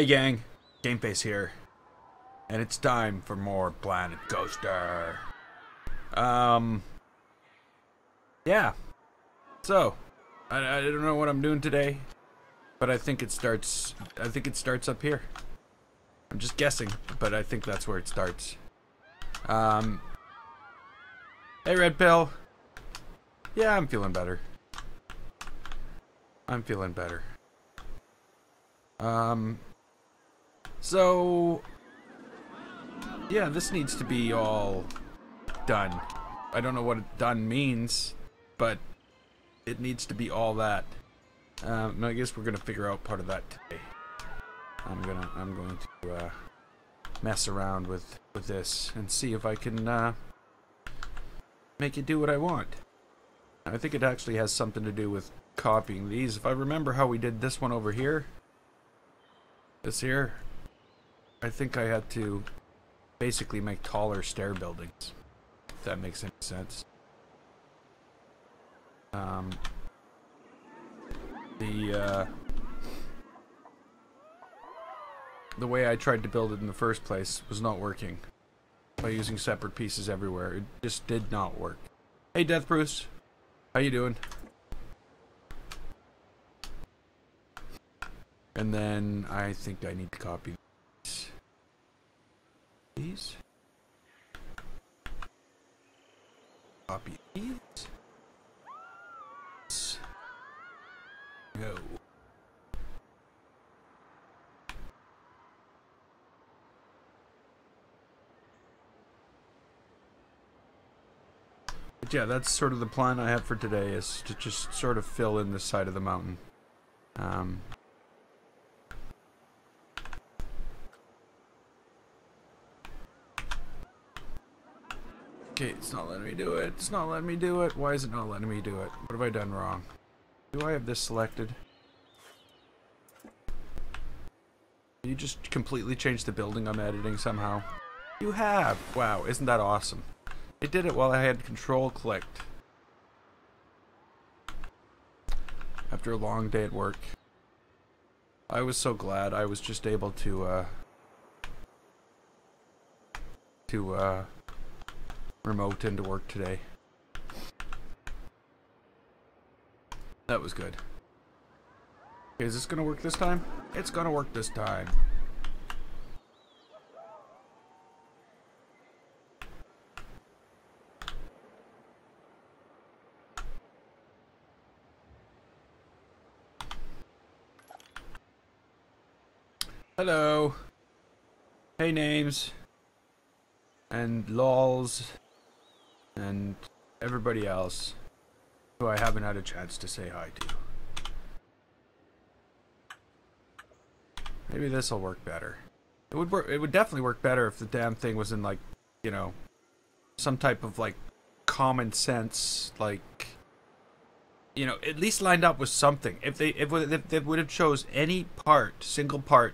Hey gang, GameFace here, and it's time for more Planet Coaster. Yeah. So, I don't know what I'm doing today, but I think it starts up here. I'm just guessing, but I think that's where it starts. Hey Red Pill. Yeah, I'm feeling better. So, yeah, this needs to be all done. I don't know what done means, but it needs to be all that. I guess we're gonna figure out part of that today. I'm going to mess around with this and see if I can make it do what I want. I think it actually has something to do with copying these. If I remember how we did this one over here, this here, I think I had to basically make taller stair buildings, if that makes any sense. The way I tried to build it in the first place was not working by using separate pieces everywhere. It just did not work. Hey Death Bruce, how you doing? And then I think I need to copy these. Copy these. Go. But yeah, that's sort of the plan I have for today, is to just sort of fill in this side of the mountain. Okay, it's not letting me do it. It's not letting me do it. Why is it not letting me do it? What have I done wrong? Do I have this selected? You just completely changed the building I'm editing somehow. You have! Wow, isn't that awesome? It did it while I had control clicked. After a long day at work. I was so glad I was just able to remote into work today. That was good. Okay, is this gonna work this time? It's gonna work this time. Hello. Hey names. And lols. And everybody else who I haven't had a chance to say hi to. Maybe this'll work better. It would definitely work better if the damn thing was in, like, you know, some type of, like, common sense, like, you know, at least lined up with something. If they would have chose any single part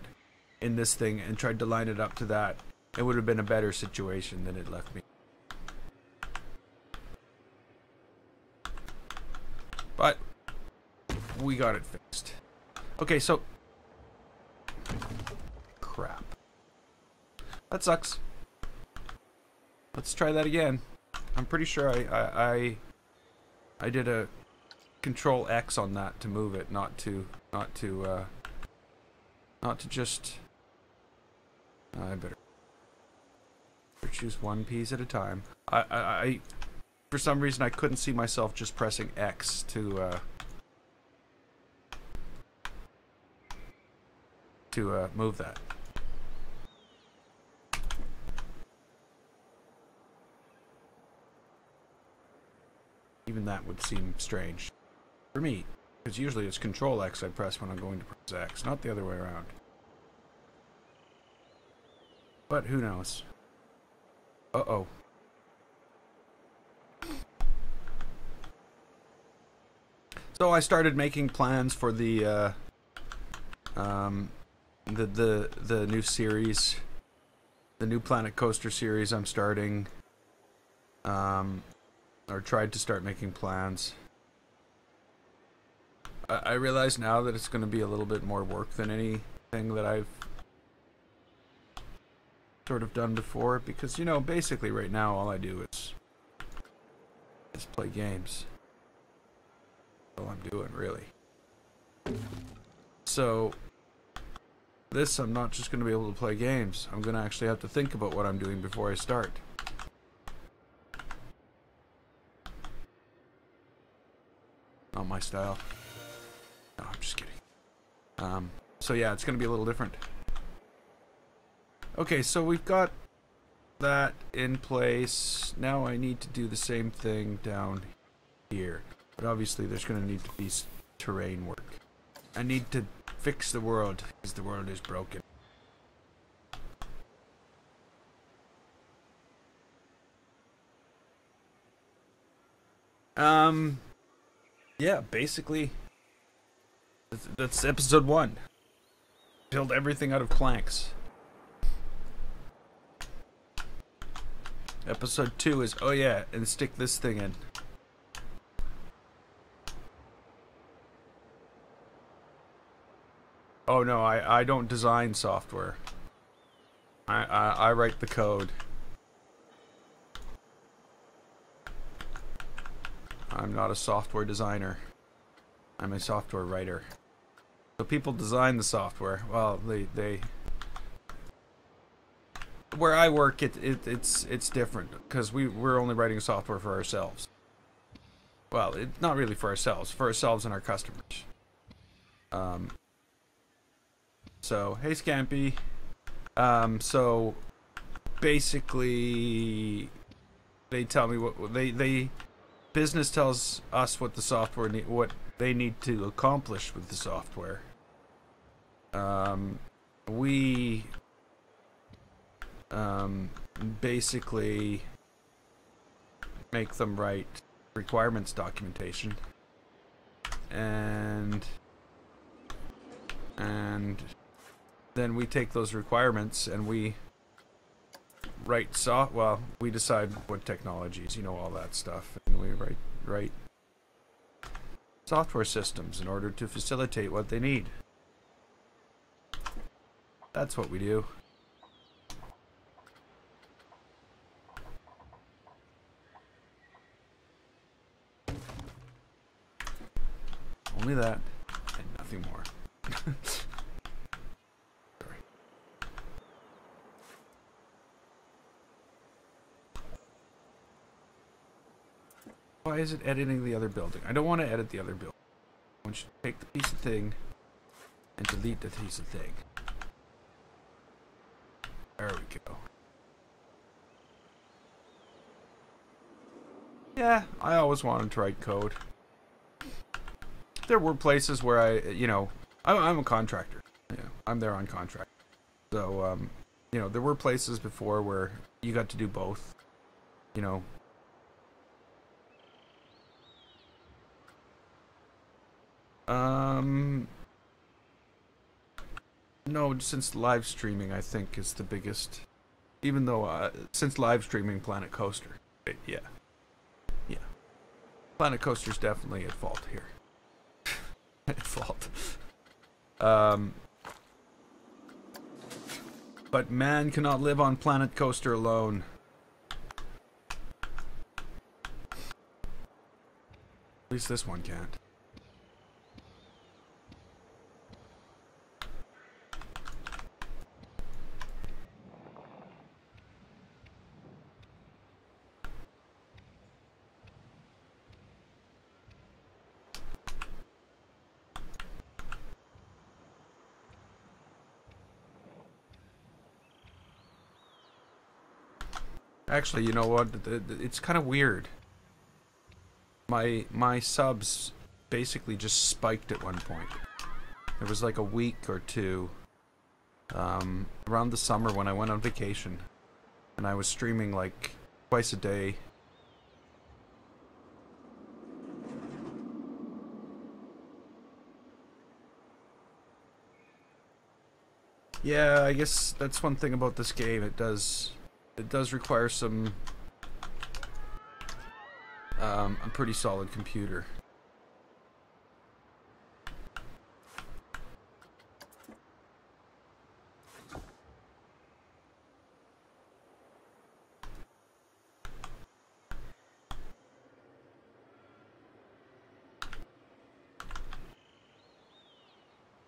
in this thing and tried to line it up to that, it would have been a better situation than it left me. But we got it fixed. Okay, so crap. That sucks. Let's try that again. I'm pretty sure I did a Control X on that to move it, not to just. I better choose one piece at a time. I for some reason I couldn't see myself just pressing X to move that. Even that would seem strange for me, because usually it's Control X I press when I'm going to press X, not the other way around. But who knows? Uh-oh. So I started making plans for the new series, the new Planet Coaster series I'm starting. Or tried to start making plans. I realize now that it's going to be a little bit more work than anything that I've sort of done before, because, you know, basically right now all I do is play games. That's all I'm doing, really. So this, I'm not just going to be able to play games. I'm going to actually have to think about what I'm doing before I start. Not my style. No, I'm just kidding. So yeah, it's going to be a little different. Okay, so we've got that in place. Now I need to do the same thing down here. But obviously there's going to need to be terrain work. I need to fix the world, because the world is broken. Yeah, basically, that's episode 1. Build everything out of planks. Episode 2 is, oh yeah, and stick this thing in. Oh no, I don't design software. I write the code. I'm not a software designer. I'm a software writer. So people design the software. Well, they where I work, it's different, because we're only writing software for ourselves. Well, it's not really for ourselves and our customers. So hey Scampy. So basically, they tell me what business tells us what the software what they need to accomplish with the software. We basically make them write requirements documentation, and then we take those requirements and we write well, we decide what technologies, you know, all that stuff, and we write software systems in order to facilitate what they need. That's what we do. Only that, and nothing more. Sorry. Why is it editing the other building? I don't want to edit the other building. I want you to take the piece of thing and delete the piece of thing. There we go. Yeah, I always wanted to write code. There were places where I'm a contractor. Yeah, I'm there on contract. So, there were places before where you got to do both. No, since live streaming, I think, is the biggest. Even though, since live streaming Planet Coaster. Yeah. Yeah. Planet Coaster's definitely at fault here. At fault. But man cannot live on Planet Coaster alone. At least this one can't. Actually, you know what? It's kind of weird. My subs basically just spiked at one point. There was like a week or two around the summer when I went on vacation, and I was streaming like twice a day. Yeah, I guess that's one thing about this game. It does require some a pretty solid computer.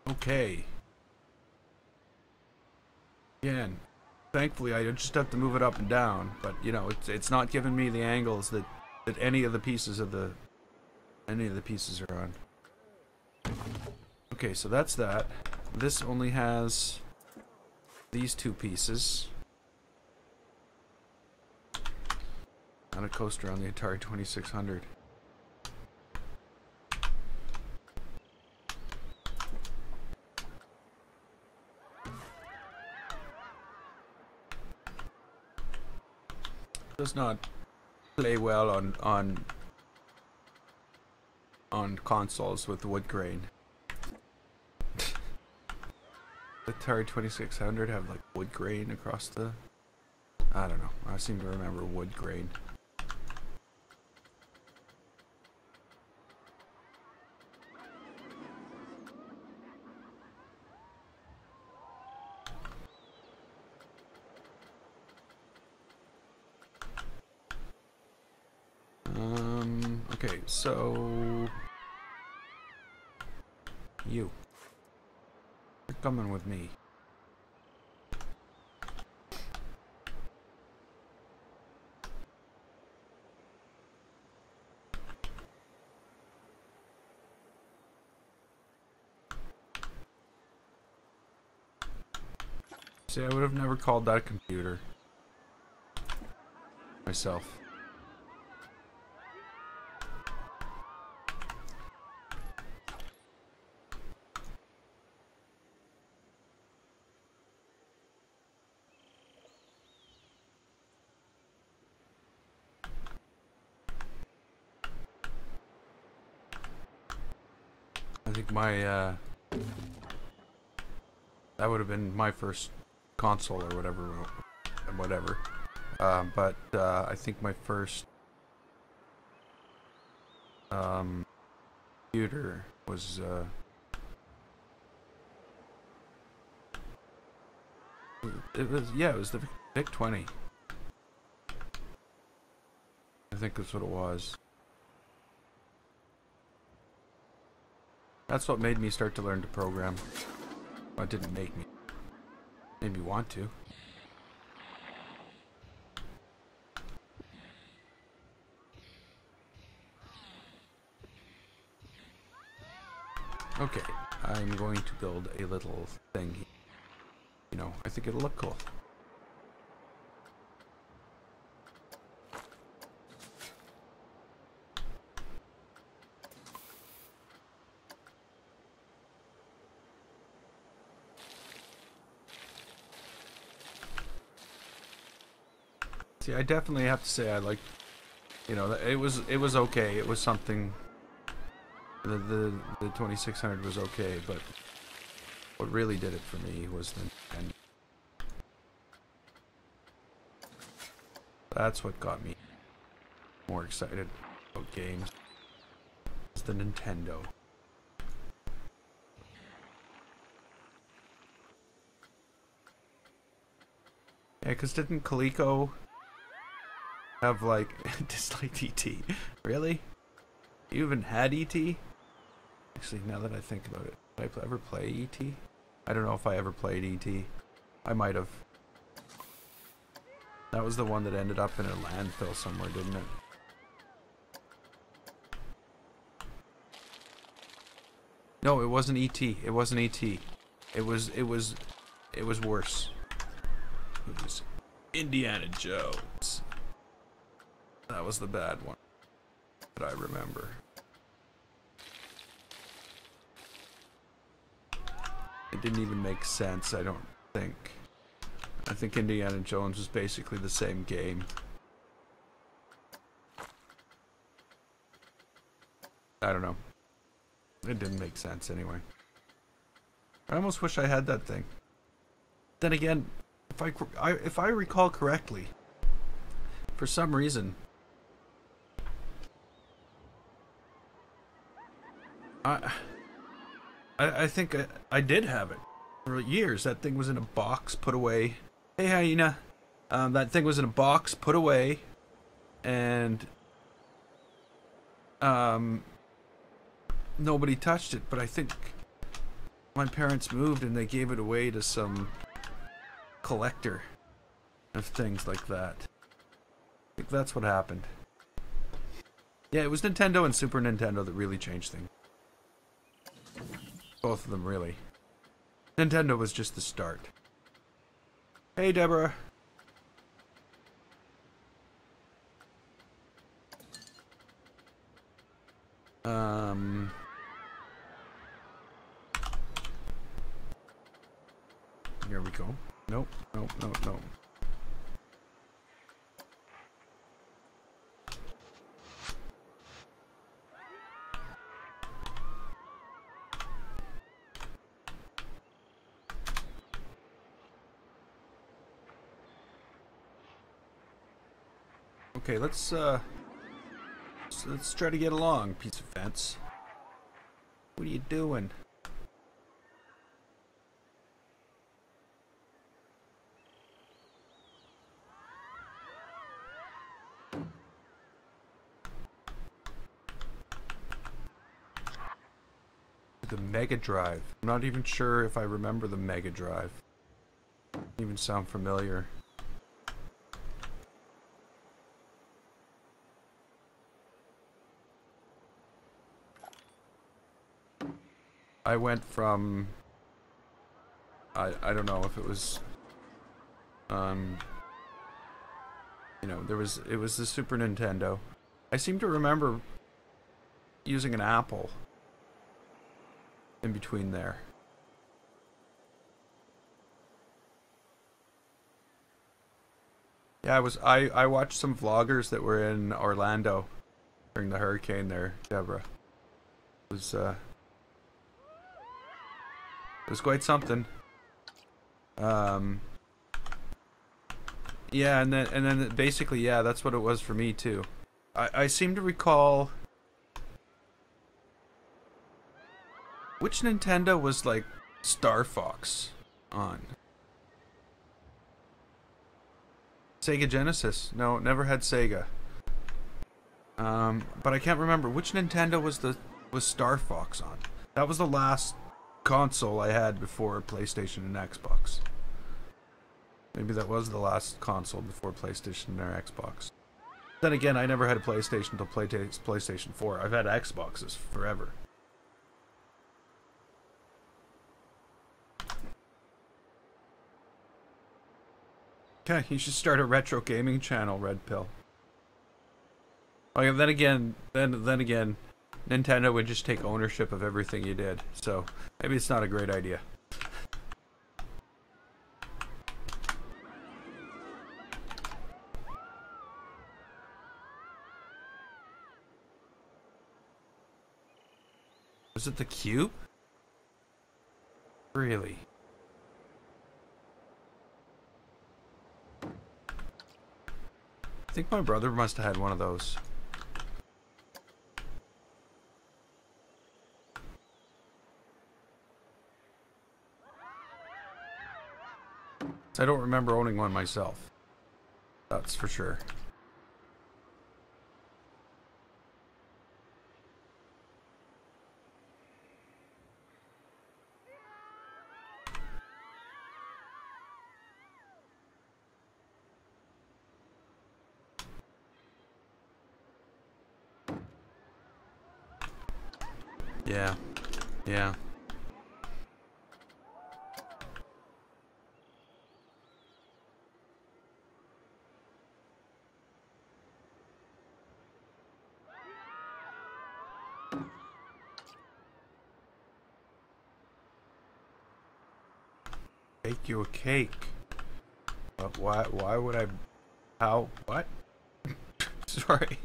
Okay. Again, thankfully I just have to move it up and down, but you know, it's not giving me the angles that any of the pieces are on. Okay, so that's that. This only has these two pieces. Not a coaster on the Atari 2600. Does not play well on consoles with wood grain. The Atari 2600 have like wood grain across the... I don't know. I seem to remember wood grain. Okay, so... You're coming with me. See, I would have never called that a computer. Myself. I think my, that would have been my first console or whatever. But I think my first computer was it was the VIC-20. I think that's what it was. That's what made me start to learn to program. Well, it didn't make me. Made me want to. Okay, I'm going to build a little thing. You know, I think it'll look cool. See, I definitely have to say I like, you know, it was okay. It was something. The 2600 was okay, but what really did it for me was the Nintendo. That's what got me more excited about games. It's the Nintendo. Yeah, because didn't Coleco have like disliked ET? Really? You even had ET? Actually, now that I think about it, did I ever play ET? I don't know if I ever played ET. I might have. That was the one that ended up in a landfill somewhere, didn't it? No, it wasn't ET. It wasn't ET. It was worse. It was Indiana Jones. That was the bad one that I remember. It didn't even make sense, I don't think. I think Indiana Jones was basically the same game. I don't know. It didn't make sense anyway. I almost wish I had that thing. Then again, if I recall correctly, for some reason, I think I did have it for years. That thing was in a box, put away. Hey, hyena. That thing was in a box, put away, and nobody touched it. But I think my parents moved and they gave it away to some collector of things like that. I think that's what happened. Yeah, it was Nintendo and Super Nintendo that really changed things. Both of them, really. Nintendo was just the start. Hey, Deborah. Here we go. Nope, nope, nope, nope. Okay, let's try to get along, piece of fence. What are you doing? The Mega Drive. I'm not even sure if I remember the Mega Drive. Doesn't even sound familiar. I went from I don't know if it was you know, it was the Super Nintendo. I seem to remember using an Apple in between there. Yeah, I watched some vloggers that were in Orlando during the hurricane there, Deborah. It was quite something. Yeah, and then basically, yeah, that's what it was for me too. I seem to recall which Nintendo was like Star Fox on. Sega Genesis. No, never had Sega. But I can't remember which Nintendo was Star Fox on. That was the last console I had before PlayStation and Xbox. Maybe that was the last console before PlayStation or Xbox. Then again, I never had a PlayStation until PlayStation 4. I've had Xboxes forever. Okay, you should start a retro gaming channel, Red Pill. Okay, then again, Nintendo would just take ownership of everything you did, so maybe it's not a great idea. Was it the Cube? Really? I think my brother must have had one of those. I don't remember owning one myself. That's for sure. Yeah. Yeah. Bake you a cake. But why would I? How? What? Sorry.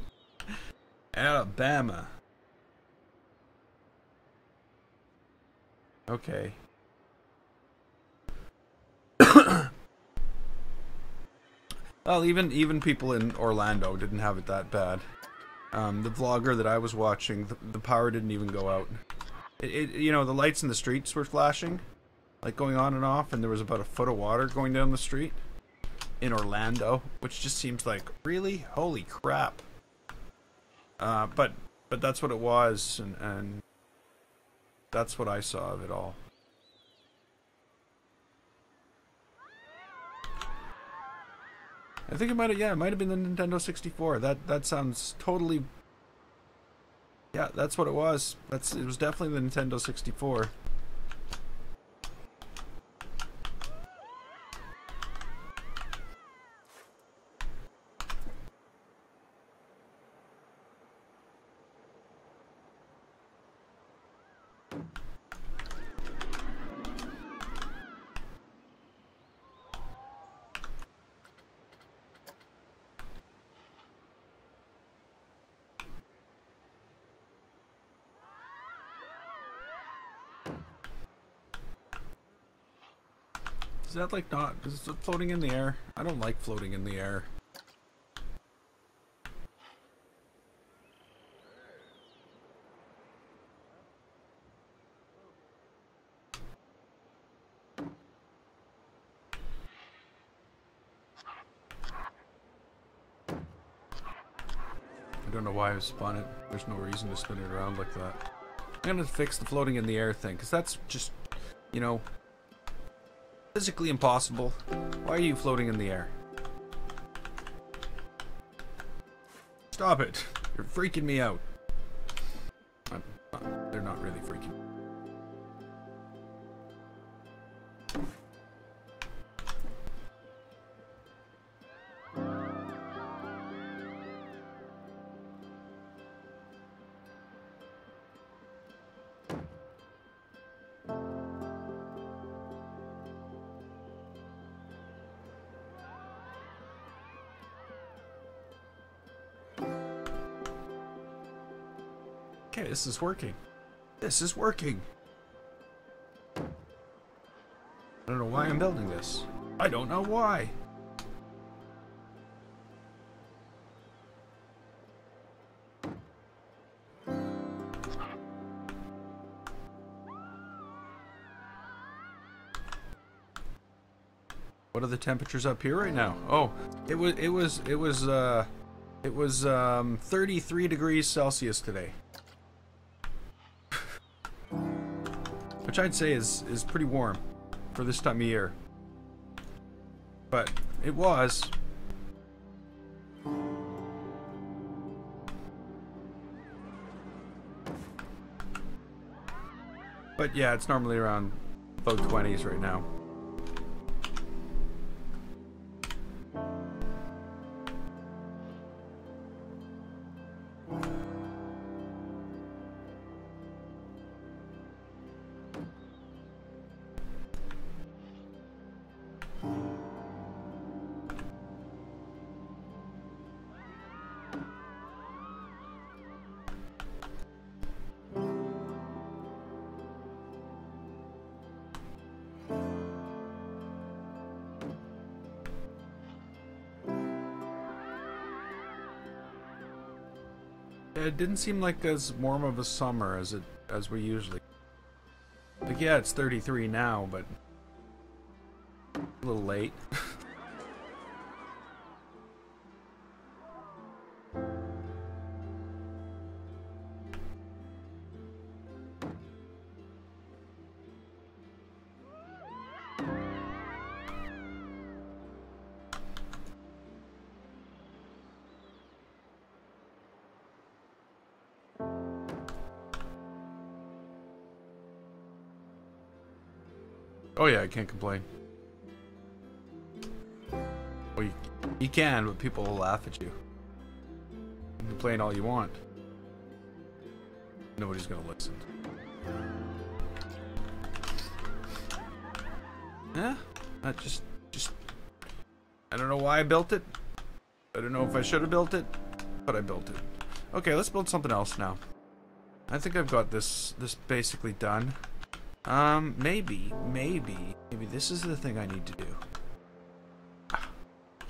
Alabama. Okay. Well, even people in Orlando didn't have it that bad. The vlogger that I was watching, the power didn't even go out. You know, the lights in the streets were flashing, like going on and off, and there was about a foot of water going down the street in Orlando, which just seems like, really? Holy crap. But that's what it was, and that's what I saw of it all. I think it might have, yeah, it might have been the Nintendo 64. That sounds totally, yeah, that's what it was. It was definitely the Nintendo 64. Is that like not, is it floating in the air? I don't like floating in the air. I don't know why I spun it. There's no reason to spin it around like that. I'm gonna fix the floating in the air thing, because that's just, you know, physically impossible. Why are you floating in the air? Stop it. You're freaking me out. They're not really freaking. Okay, this is working. This is working. I don't know why I'm building this. I don't know why. What are the temperatures up here right now? Oh, it was 33 degrees Celsius today. Which I'd say is pretty warm for this time of year. But it was. But yeah, it's normally around low 20s right now. It didn't seem like as warm of a summer as we usually. Like, yeah, it's 33 now, but a little late. Oh yeah, I can't complain. Well, you can, but people will laugh at you. You can complain all you want. Nobody's gonna listen. Yeah, that just I don't know why I built it. I don't know if I should have built it, but I built it. Okay, let's build something else now. I think I've got this basically done. Maybe this is the thing I need to do. Ah,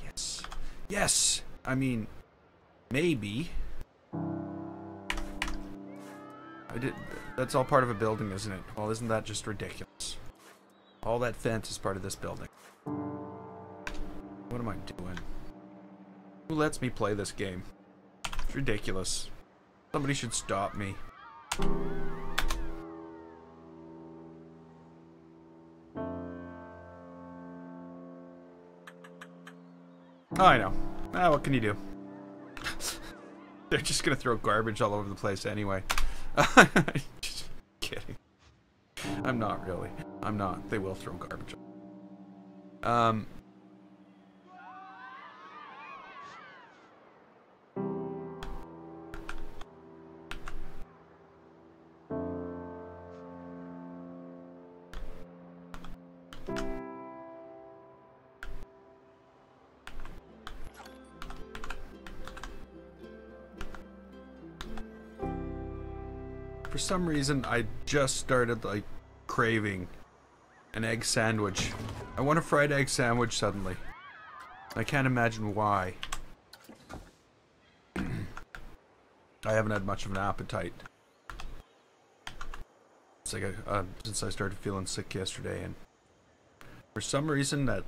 yes. Yes! I mean, maybe. That's all part of a building, isn't it? Well, isn't that just ridiculous? All that fence is part of this building. What am I doing? Who lets me play this game? It's ridiculous. Somebody should stop me. Oh, I know. Ah, what can you do? They're just gonna throw garbage all over the place anyway. Just kidding. I'm not really. I'm not. They will throw garbage. For some reason, I just started, like, craving an egg sandwich. I want a fried egg sandwich suddenly. I can't imagine why. I haven't had much of an appetite. It's like since I started feeling sick yesterday, and for some reason that,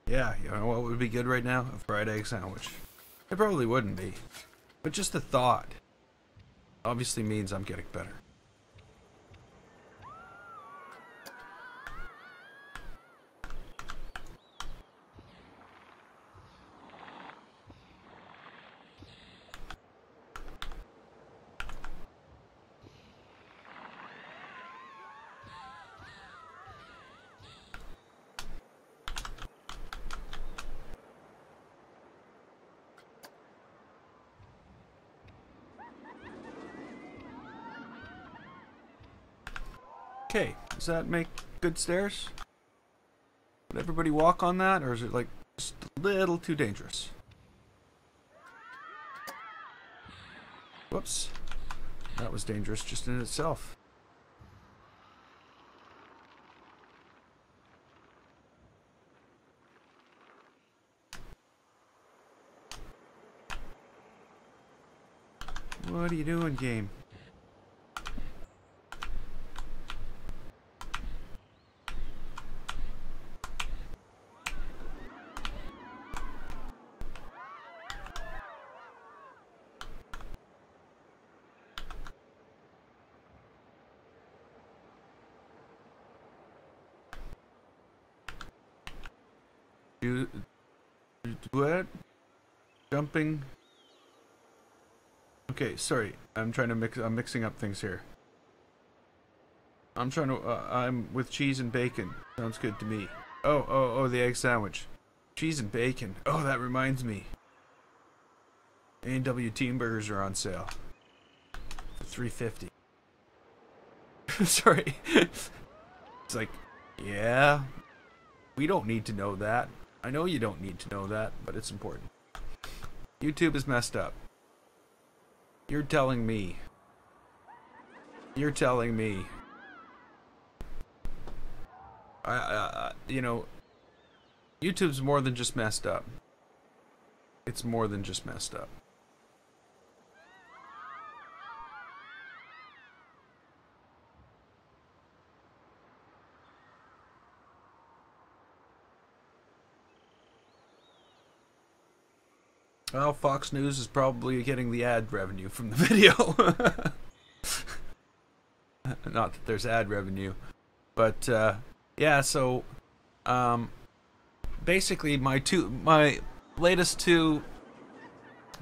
yeah, you know what would be good right now? A fried egg sandwich. It probably wouldn't be, but just the thought obviously means I'm getting better. Okay, does that make good stairs? Would everybody walk on that, or is it like just a little too dangerous? Whoops. That was dangerous just in itself. What are you doing, game? What? Jumping. Okay, sorry. I'm trying to mix. I'm mixing up things here. I'm trying to. I'm with cheese and bacon. Sounds good to me. Oh, the egg sandwich. Cheese and bacon. Oh, that reminds me. A&W Team Burgers are on sale. For $3.50. Sorry. It's like, yeah. We don't need to know that. I know you don't need to know that, but it's important. YouTube is messed up. You're telling me. You're telling me. You know, YouTube's more than just messed up. It's more than just messed up. Well, Fox News is probably getting the ad revenue from the video. Not that there's ad revenue. But, yeah, so, basically my latest two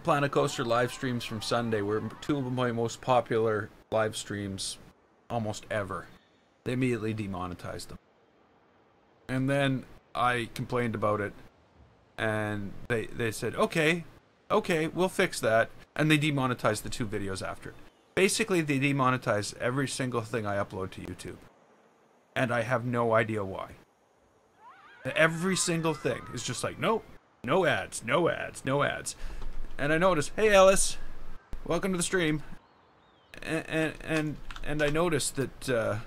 Planet Coaster live streams from Sunday were two of my most popular live streams almost ever. They immediately demonetized them. And then I complained about it, and they said, okay, we'll fix that. And they demonetized the two videos after it. Basically, they demonetize every single thing I upload to YouTube. And I have no idea why. Every single thing is just like, nope, no ads, no ads, no ads. And I noticed, hey Ellis, welcome to the stream. And I noticed that,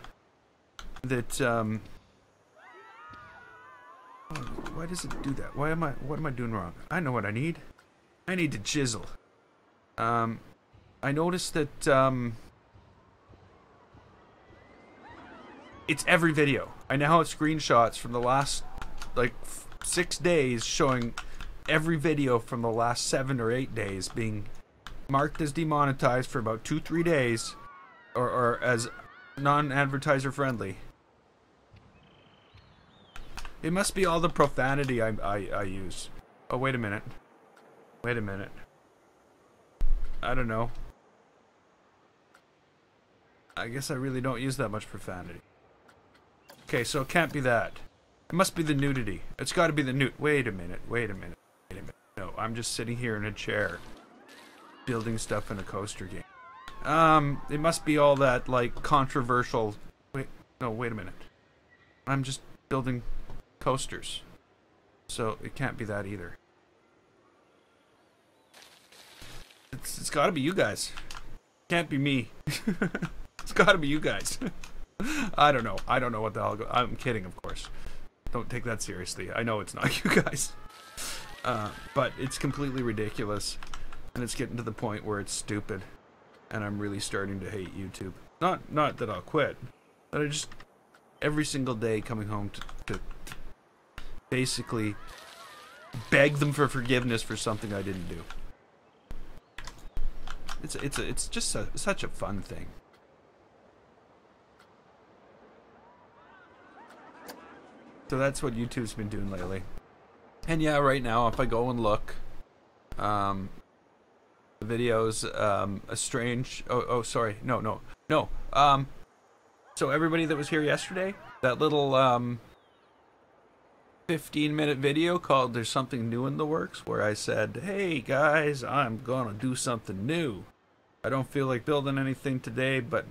why does it do that? What am I doing wrong? I know what I need. I need to chisel. I noticed that, it's every video. I now have screenshots from the last, like, 6 days showing every video from the last 7 or 8 days being marked as demonetized for about 2-3 days, or as non-advertiser friendly. It must be all the profanity I use. Oh, wait a minute. Wait a minute. I don't know. I guess I really don't use that much profanity. Okay, so it can't be that. It must be the nudity. It's got to be the nude. Wait a minute. Wait a minute. Wait a minute. No, I'm just sitting here in a chair, building stuff in a coaster game. It must be all that, like, controversial... Wait, no, wait a minute. I'm just building coasters. So, it can't be that either. It's gotta be you guys. Can't be me. It's gotta be you guys. I don't know. I don't know what the hell... I'm kidding, of course. Don't take that seriously. I know it's not you guys. But it's completely ridiculous. And it's getting to the point where it's stupid. And I'm really starting to hate YouTube. Not that I'll quit, but I just every single day coming home to basically beg them for forgiveness for something I didn't do. It's just such a fun thing. So that's what YouTube's been doing lately. And yeah, right now if I go and look, the videos, a strange... Oh, sorry. No. So everybody that was here yesterday, that little, 15-minute video called There's Something New in the Works, where I said, hey, guys, I'm gonna do something new. I don't feel like building anything today, but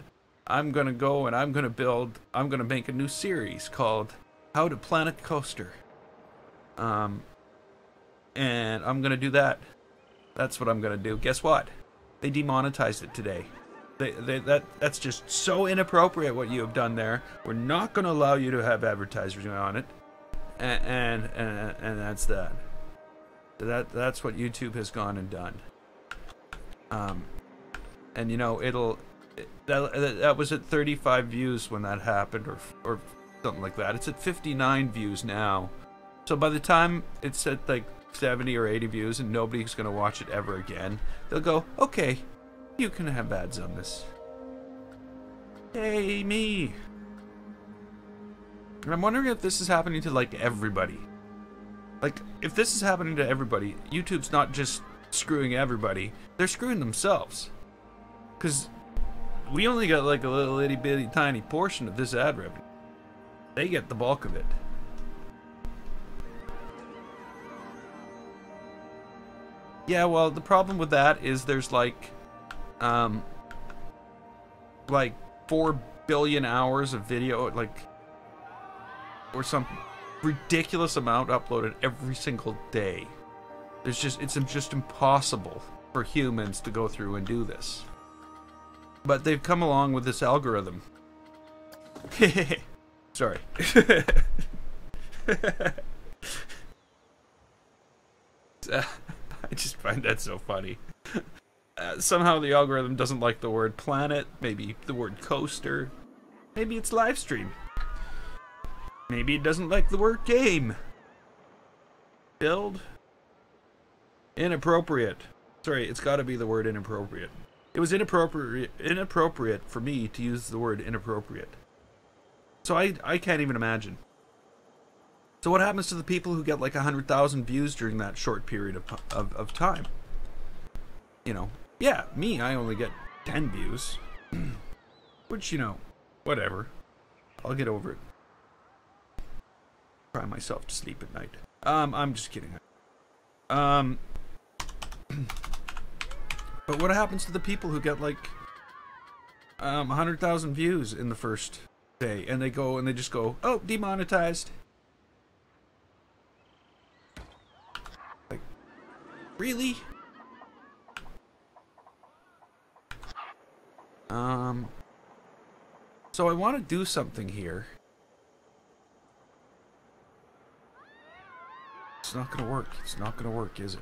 I'm gonna go and I'm gonna make a new series called How to Planet Coaster. And I'm gonna do that. That's what I'm gonna do. Guess what? They demonetized it today. That's just so inappropriate what you have done there. We're not gonna allow you to have advertisers on it, and that's that. That's what YouTube has gone and done. And you know that was at 35 views when that happened, or something like that. It's at 59 views now. So by the time it's at like 70 or 80 views and nobody's gonna watch it ever again, they'll go, okay, you can have ads on this. Yay, me. And I'm wondering if this is happening to like everybody. Like, if this is happening to everybody, YouTube's not just screwing everybody, they're screwing themselves. Because we only got like a little itty bitty tiny portion of this ad revenue. They get the bulk of it. Yeah, well, the problem with that is there's like 4 billion hours of video, like, or some ridiculous amount uploaded every single day. It's just impossible for humans to go through and do this. But they've come along with this algorithm. Sorry. I just find that so funny. Somehow the algorithm doesn't like the word planet, maybe the word coaster, maybe it's live stream. Maybe it doesn't like the word game. Build. Inappropriate. Sorry, it's gotta be the word inappropriate. It was inappropriate for me to use the word inappropriate. So I can't even imagine. So what happens to the people who get like 100,000 views during that short period of time? You know, yeah, me, I only get 10 views. Which, you know, whatever. I'll get over it. Cry myself to sleep at night. I'm just kidding. But what happens to the people who get like 100,000 views in the first day, and they go and they just go, oh, demonetized. Like, really? So I want to do something here. It's not gonna work. It's not gonna work, is it?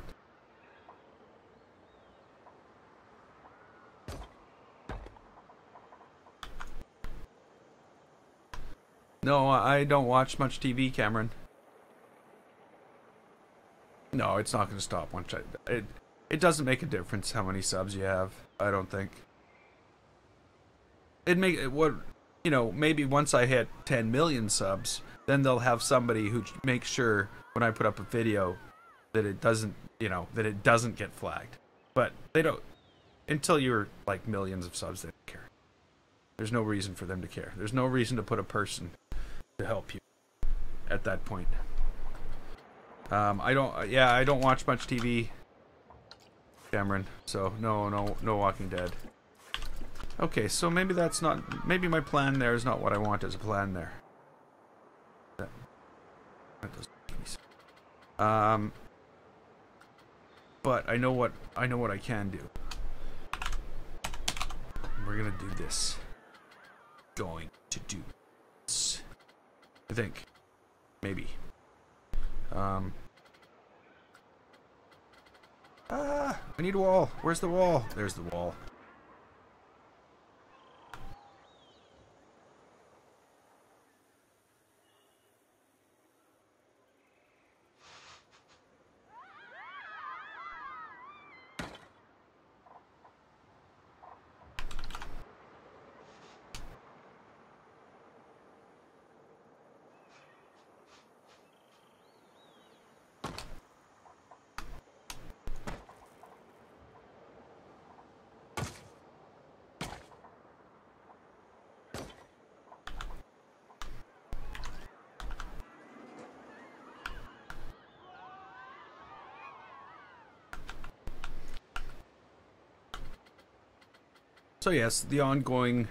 No, I don't watch much TV, Cameron. No, it's not gonna stop once it doesn't make a difference how many subs you have, I don't think. You know, maybe once I hit 10 million subs, then they'll have somebody who makes sure when I put up a video that it doesn't, you know, that it doesn't get flagged. But they don't, until you're like millions of subs, they don't care. There's no reason for them to care. There's no reason to put a person to help you at that point. I don't watch much TV, Cameron, so no Walking Dead. Okay, so maybe that's not, maybe my plan there is not what I want as a plan there. That doesn't make any sense. But I know what I can do. We're gonna do this. Going to do this. I think. Maybe. I need a wall. Where's the wall? There's the wall. So yes, the ongoing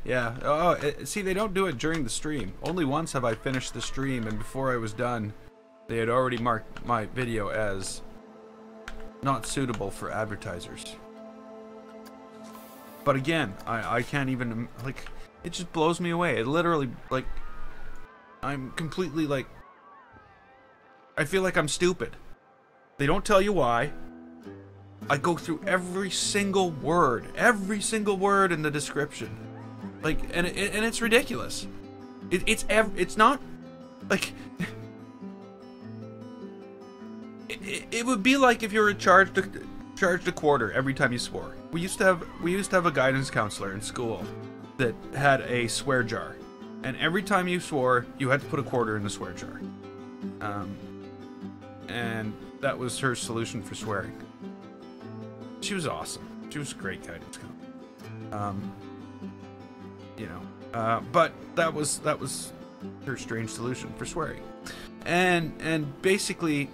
yeah. Oh, see, they don't do it during the stream. Only once have I finished the stream, and before I was done, they had already marked my video as not suitable for advertisers. But again, I can't even, like, it just blows me away. It literally, like, I'm completely, like, I feel like I'm stupid. They don't tell you why. I go through every single word in the description. Like, and it's ridiculous. It's not, like, it would be like if you were charged a quarter every time you swore. We used to have a guidance counselor in school that had a swear jar, and every time you swore, you had to put a quarter in the swear jar. And that was her solution for swearing. She was awesome. She was a great guidance counselor. You know, but that was her strange solution for swearing. And basically,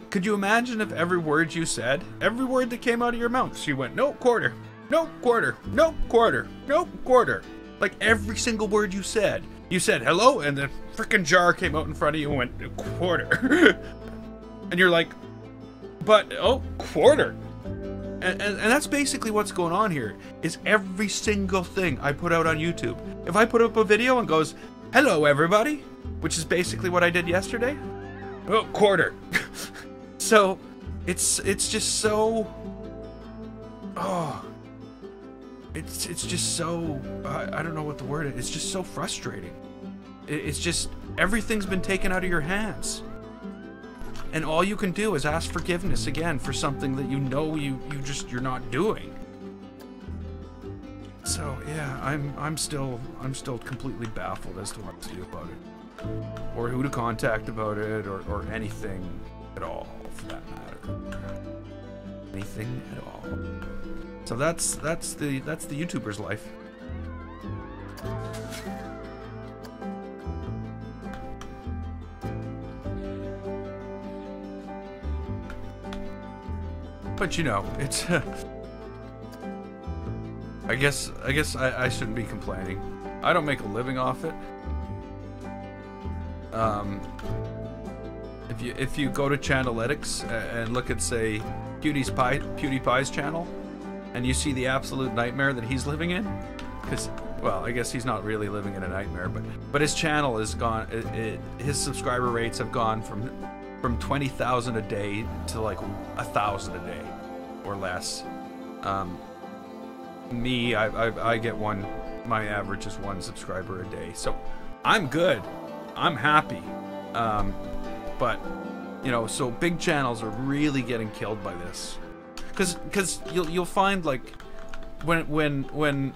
could you imagine if every word you said, every word that came out of your mouth, she went, no quarter, no quarter, no quarter, no quarter. Like every single word you said hello, and the frickin' jar came out in front of you and went, a quarter. And you're like, but, oh, quarter. And that's basically what's going on here, is every single thing I put out on YouTube. If I put up a video and goes, hello everybody, which is basically what I did yesterday, oh, quarter. So, it's just so, oh, it's just so, I don't know what the word is, it's just so frustrating. It's just, everything's been taken out of your hands. And all you can do is ask forgiveness again for something that you know you're not doing. So yeah, I'm still completely baffled as to what to do about it, or who to contact about it, or anything at all for that matter. Anything at all. So that's the YouTuber's life. But you know, it's I guess I shouldn't be complaining. I don't make a living off it. If you go to Channelytics and look at, say, PewDiePie's channel, and you see the absolute nightmare that he's living in, because, well, I guess he's not really living in a nightmare, but his channel is gone. His subscriber rates have gone from 20,000 a day to like 1,000 a day or less. Me, I get one. My average is 1 subscriber a day, so I'm good. I'm happy. But You know, so big channels are really getting killed by this. Because you'll find, like, when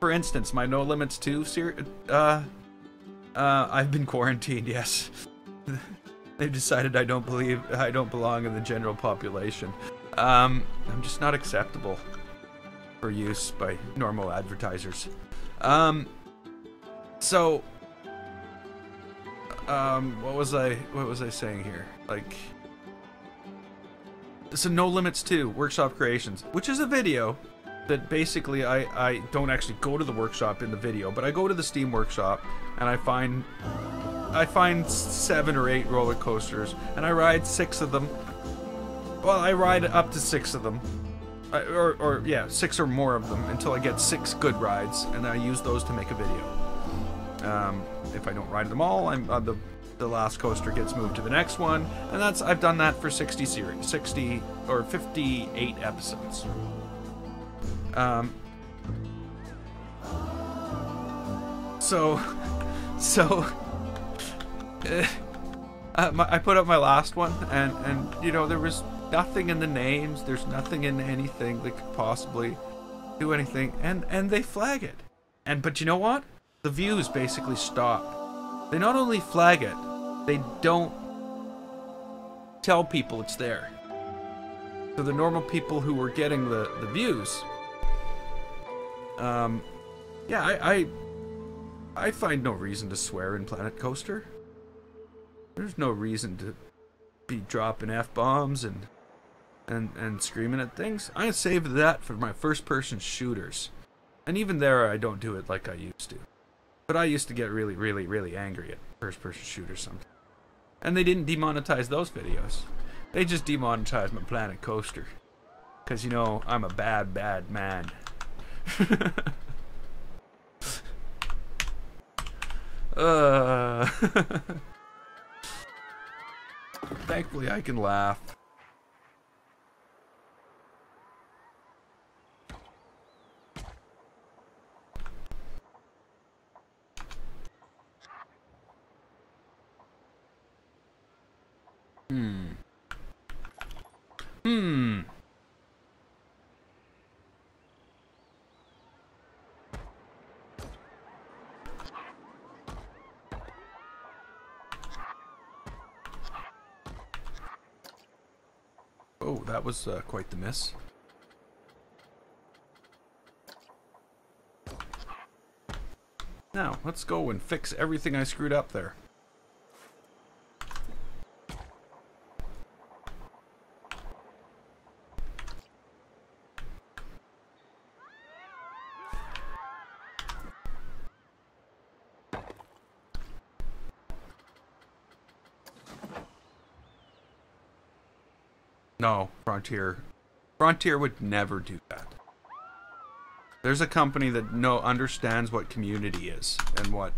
for instance, my No Limits 2 series, I've been quarantined, yes. They've decided I don't belong in the general population. I'm just not acceptable for use by normal advertisers. So what was I saying here? Like, so No Limits 2 Workshop Creations, which is a video that basically I don't actually go to the workshop in the video, but I go to the Steam Workshop and I find 7 or 8 roller coasters, and I ride 6 of them. Well, I ride up to 6 of them, or yeah, 6 or more of them until I get 6 good rides, and I use those to make a video. If I don't ride them all, the last coaster gets moved to the next one, and I've done that for 60 or 58 episodes. I put up my last one, and you know, there was nothing in the names, there's nothing in anything that could possibly do anything, and they flag it. But you know what? The views basically stop. They not only flag it, they don't tell people it's there. So the normal people who were getting the views, yeah, I find no reason to swear in Planet Coaster. There's no reason to be dropping F-bombs and screaming at things. I saved that for my first-person shooters. And even there, I don't do it like I used to. But I used to get really, really, really angry at first-person shooters sometimes. And they didn't demonetize those videos. They just demonetized my Planet Coaster. Because, you know, I'm a bad, bad man. Thankfully, I can laugh. Oh, that was quite the miss. Now, let's go and fix everything I screwed up there. No, Frontier would never do that. There's a company that understands what community is and what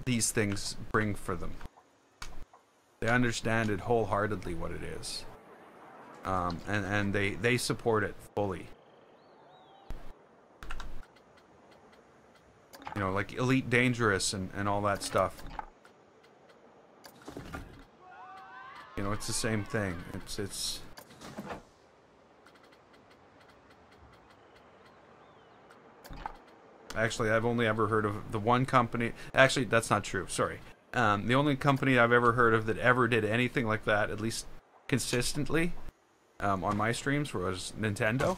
these things bring for them. They understand it wholeheartedly what it is, and they support it fully. You know, like Elite Dangerous and all that stuff. You know, it's the same thing. It's actually, I've only ever heard of the one company. Actually, that's not true. Sorry. The only company I've ever heard of that ever did anything like that, at least consistently, on my streams, was Nintendo.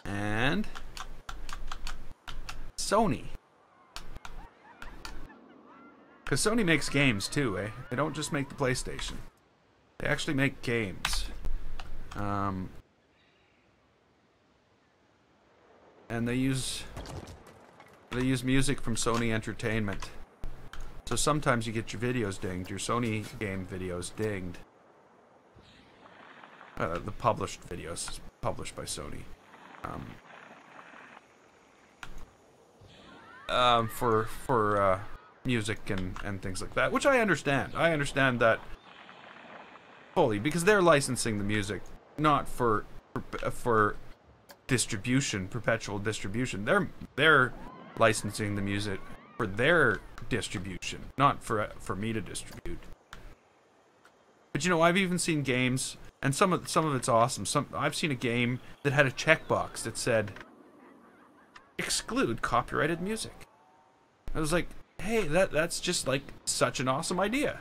And Sony. Because Sony makes games too, eh? They don't just make the PlayStation. They actually make games. And they use music from Sony Entertainment. So sometimes you get your videos dinged, your Sony game videos dinged. The published videos published by Sony. For music and things like that, which I understand. I understand that fully, because they're licensing the music not for distribution, perpetual distribution. They're licensing the music for their distribution, not for me to distribute. But you know, I've even seen games, and some of it's awesome. I've seen a game that had a checkbox that said exclude copyrighted music. I was like, hey, that's just like such an awesome idea.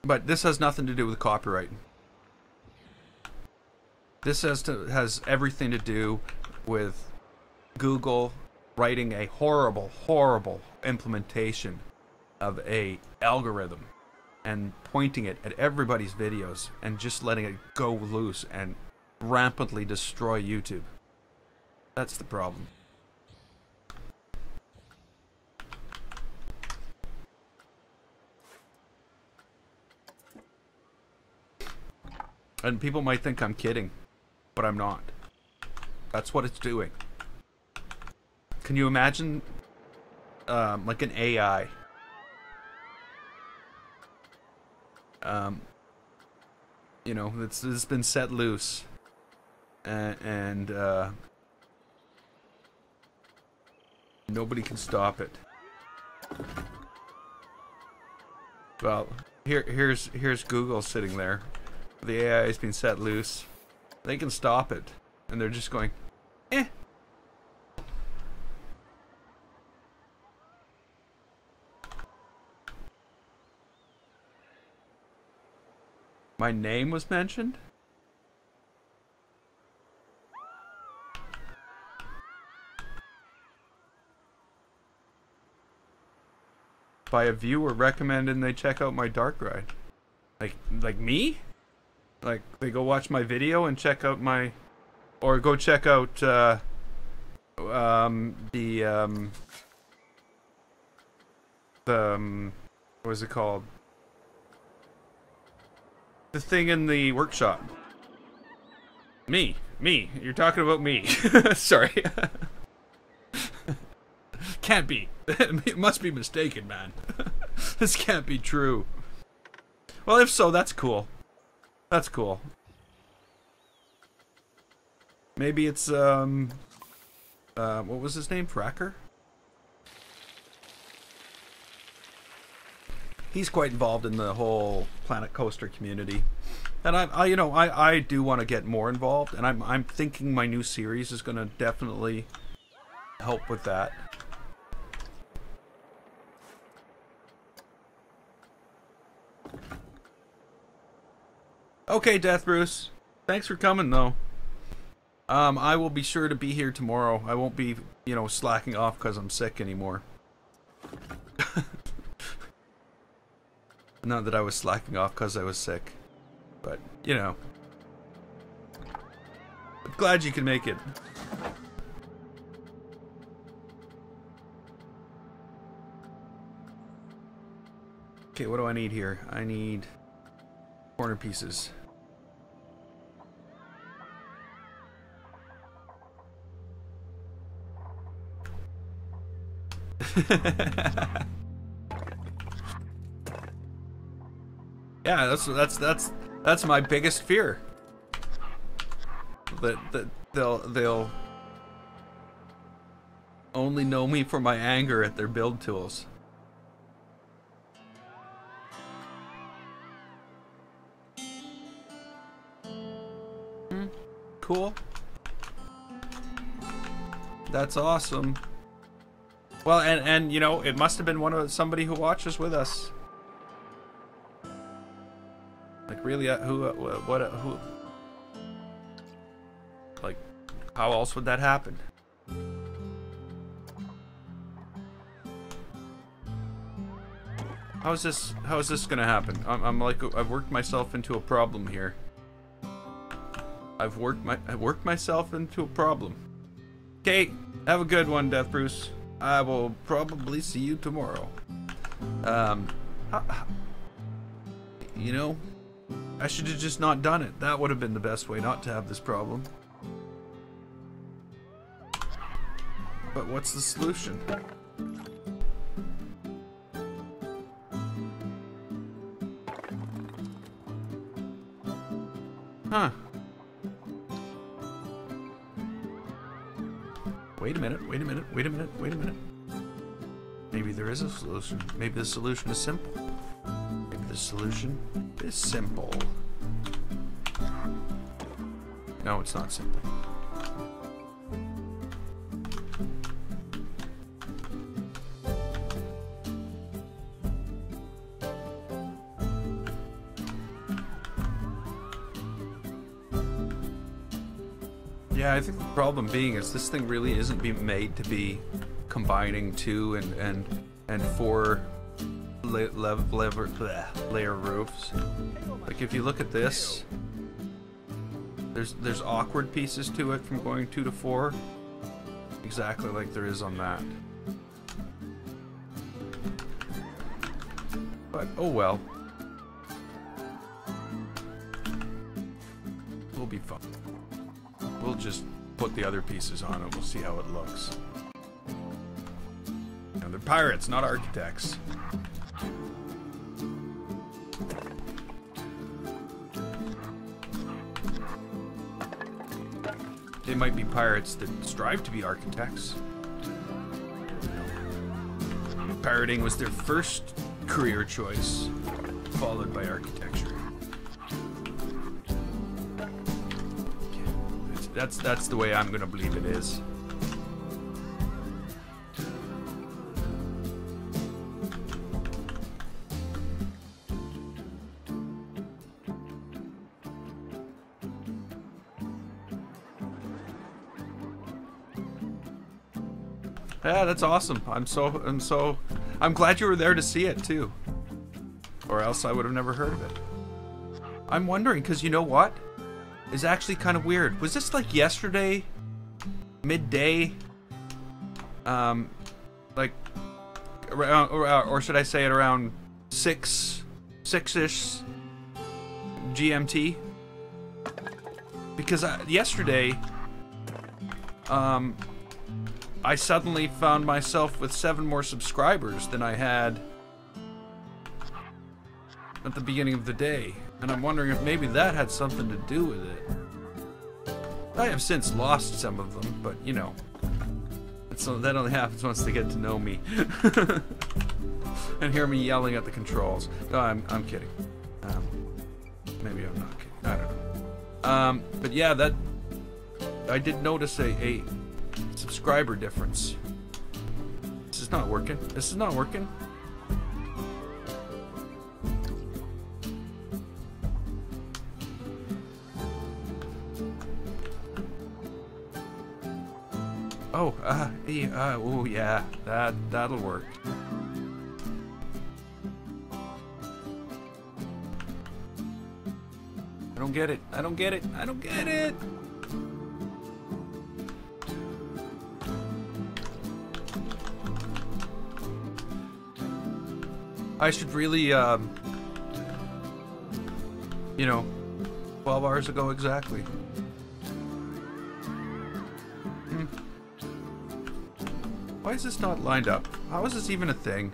But this has nothing to do with copyright. This has everything to do with Google writing a horrible, horrible implementation of a algorithm and pointing it at everybody's videos and just letting it go loose and rampantly destroy YouTube. That's the problem. And people might think I'm kidding, but I'm not. That's what it's doing. Can you imagine, like an AI? You know, it's been set loose, and nobody can stop it. Well, here's Google sitting there. The AI has been set loose. They can stop it, and they're just going, eh. My name was mentioned? By a viewer recommending they check out my dark ride. Like me? Like they go watch my video and check out my, or go check out what is it called? The thing in the workshop. Me. You're talking about me. Sorry. Can't be. It must be mistaken, man. This can't be true. Well, if so, that's cool. That's cool. Maybe it's, what was his name? Fracker? He's quite involved in the whole Planet Coaster community. And I do want to get more involved, and I'm thinking my new series is going to definitely help with that. Okay, Death Bruce. Thanks for coming, though. I will be sure to be here tomorrow. I won't be, slacking off because I'm sick anymore. Not that I was slacking off because I was sick. But, I'm glad you could make it. Okay, what do I need here? I need corner pieces. Yeah, that's my biggest fear. That they'll only know me for my anger at their build tools. Cool. That's awesome. Well, and it must have been somebody who watches with us. Like really, who? Like, how else would that happen? How is this gonna happen? I'm like, I've worked myself into a problem here. I've worked myself into a problem. Okay, have a good one, Death Bruce. I will probably see you tomorrow. I should have just not done it. That would have been the best way not to have this problem. But what's the solution? Huh. Wait a minute, wait a minute, wait a minute, wait a minute. Maybe there is a solution. Maybe the solution is simple. Maybe the solution is simple. No, it's not simple. Yeah, I think the problem being is this thing really isn't being made to be combining 2 and 4 layer roofs. Like if you look at this, there's awkward pieces to it from going 2 to 4, exactly like there is on that. But oh well, we'll be fine. We'll just put the other pieces on and we'll see how it looks. Now they're pirates, not architects. They might be pirates that strive to be architects. Pirating was their first career choice, followed by architecture. That's the way I'm gonna believe it is. Yeah, that's awesome. I'm glad you were there to see it too. Or else I would have never heard of it. I'm wondering, because you know what? It's actually kind of weird. Was this like yesterday? Midday? Like around, or should I say it around 6-ish GMT? Because yesterday, I suddenly found myself with 7 more subscribers than I had at the beginning of the day. And I'm wondering if maybe that had something to do with it. I have since lost some of them, but you know, that only happens once they get to know me. And hear me yelling at the controls. No, I'm kidding. Maybe I'm not kidding. I don't know. But yeah, that I did notice a subscriber difference. This is not working. This is not working. Oh, oh yeah, that'll work. I don't get it. I don't get it. I don't get it. I should really, you know, 12 hours ago exactly. Why is this not lined up? How is this even a thing?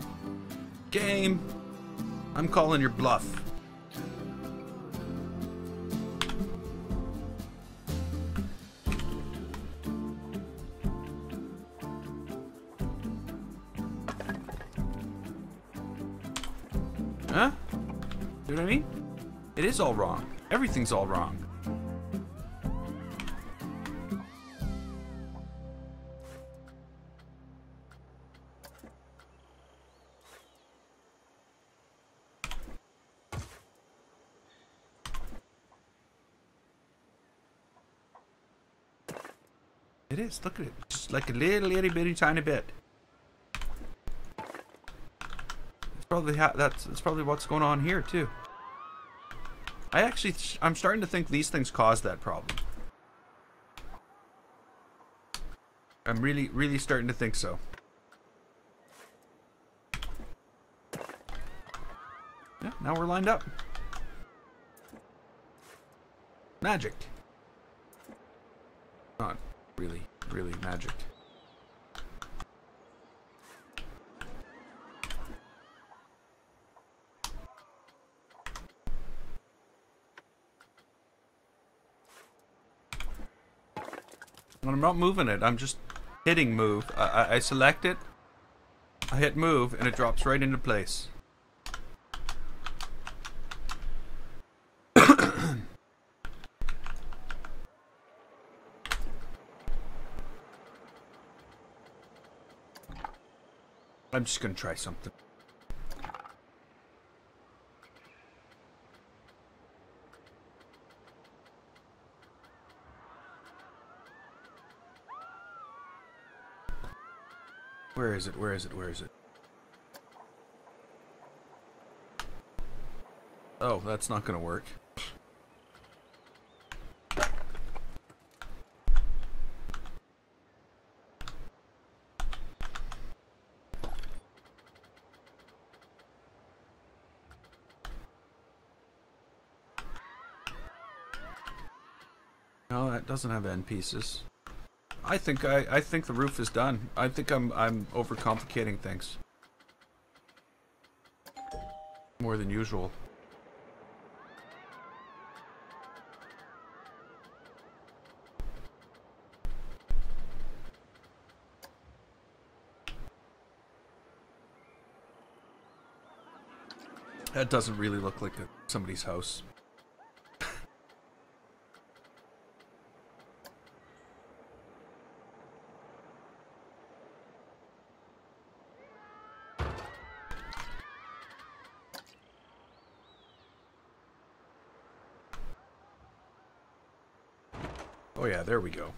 Game! I'm calling your bluff. Huh? See what I mean? It is all wrong. Everything's all wrong. It is. Look at it. Just like a little itty bitty tiny bit. It's probably that's probably what's going on here too. I'm starting to think these things caused that problem. I'm really starting to think so. Yeah, now we're lined up. Magic. Not really magic. I'm not moving it. I'm just hitting move. I select it. I hit move, and it drops right into place. I'm just gonna try something. Where is it? Where is it? Where is it? Oh, that's not gonna work. No, that doesn't have end pieces. I think the roof is done. I think I'm overcomplicating things more than usual. That doesn't really look like somebody's house. Oh yeah, there we go.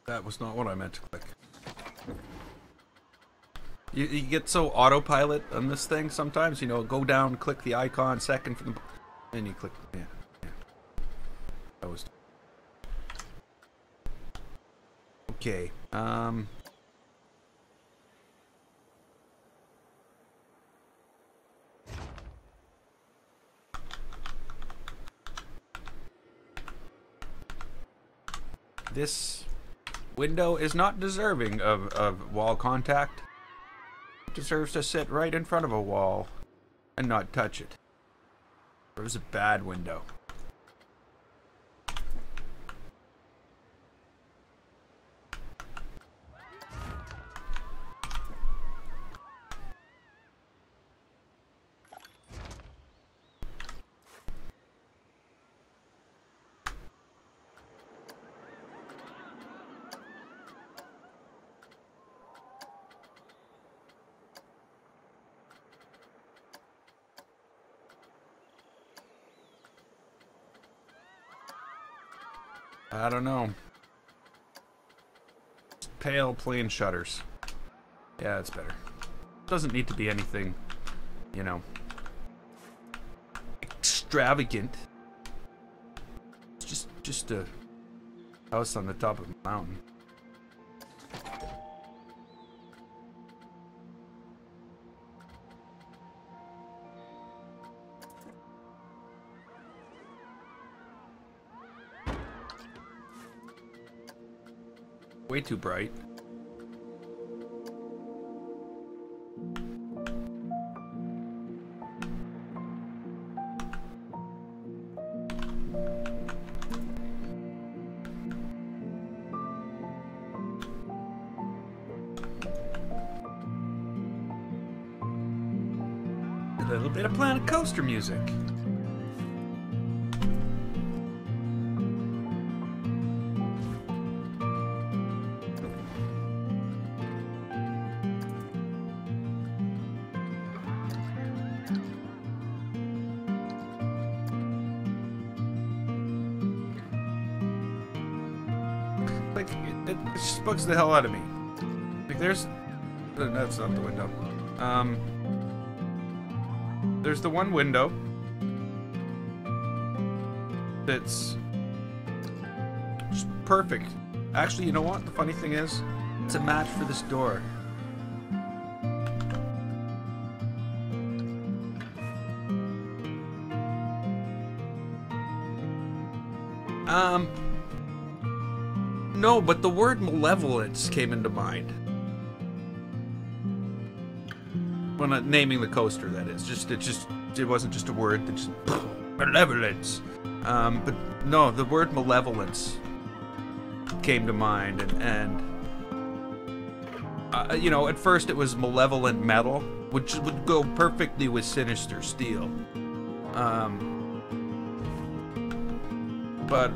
That was not what I meant to click. You get so autopilot on this thing sometimes, you know, go down, click the icon, second from the... and you click... Yeah, yeah. That was... Okay, this window is not deserving of wall contact. It deserves to sit right in front of a wall and not touch it. It was a bad window. I don't know. Pale, plain shutters. Yeah, it's better. Doesn't need to be anything, you know, extravagant. It's just a house on the top of a mountain. Way too bright. A little bit of Planet Coaster music. Like, it just bugs the hell out of me. Like, there's... That's not the window. There's the one window that's just perfect. Actually, you know what? The funny thing is, it's a match for this door. No, but the word malevolence came into mind. When naming the coaster, that is. It wasn't just a word that just malevolence. But no, the word malevolence came to mind, and you know, at first it was malevolent metal, which would go perfectly with sinister steel. But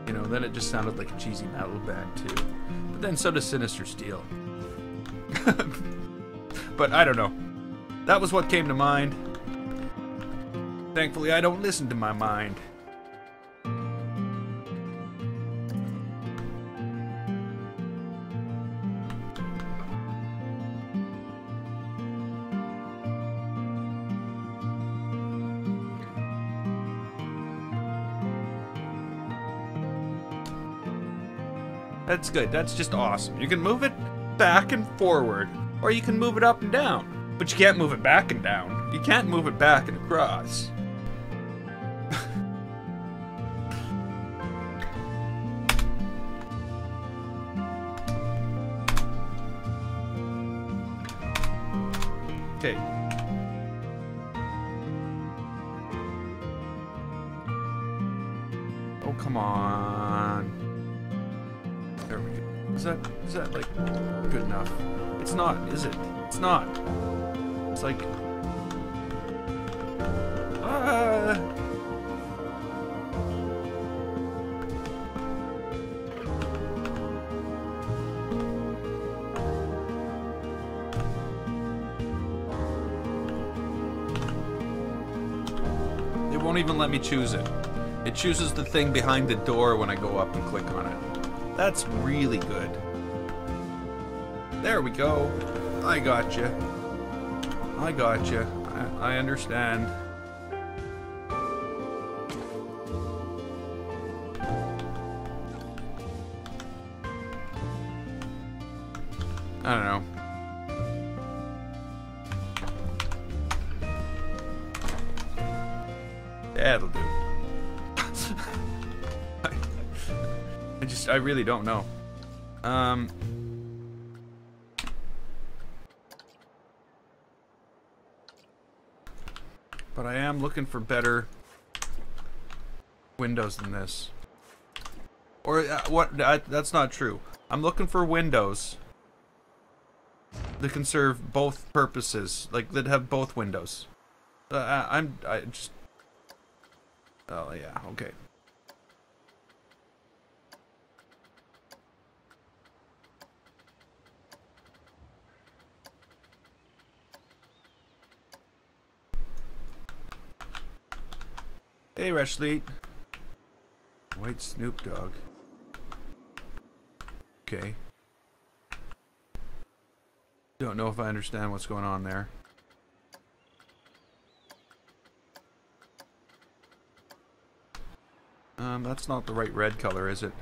you know, then it just sounded like a cheesy metal band too. But then so does Sinister Steel. But I don't know. That was what came to mind. Thankfully, I don't listen to my mind. That's good. That's just awesome. You can move it back and forward, or you can move it up and down. But you can't move it back and down. You can't move it back and across. Okay. Oh, come on. There we go. Is that like good enough? It's not, is it? It's not. It's like It won't even let me choose it. It chooses the thing behind the door when I go up and click on it. That's really good. There we go. I got you. I got you. I understand. I don't know. That'll do. I really don't know. But I am looking for better windows than this. Or what? That's not true. I'm looking for windows that can serve both purposes, like that have both windows. I just. Oh yeah. Okay. Hey, Rashleet. White Snoop Dogg. Okay. Don't know if I understand what's going on there. That's not the right red color, is it?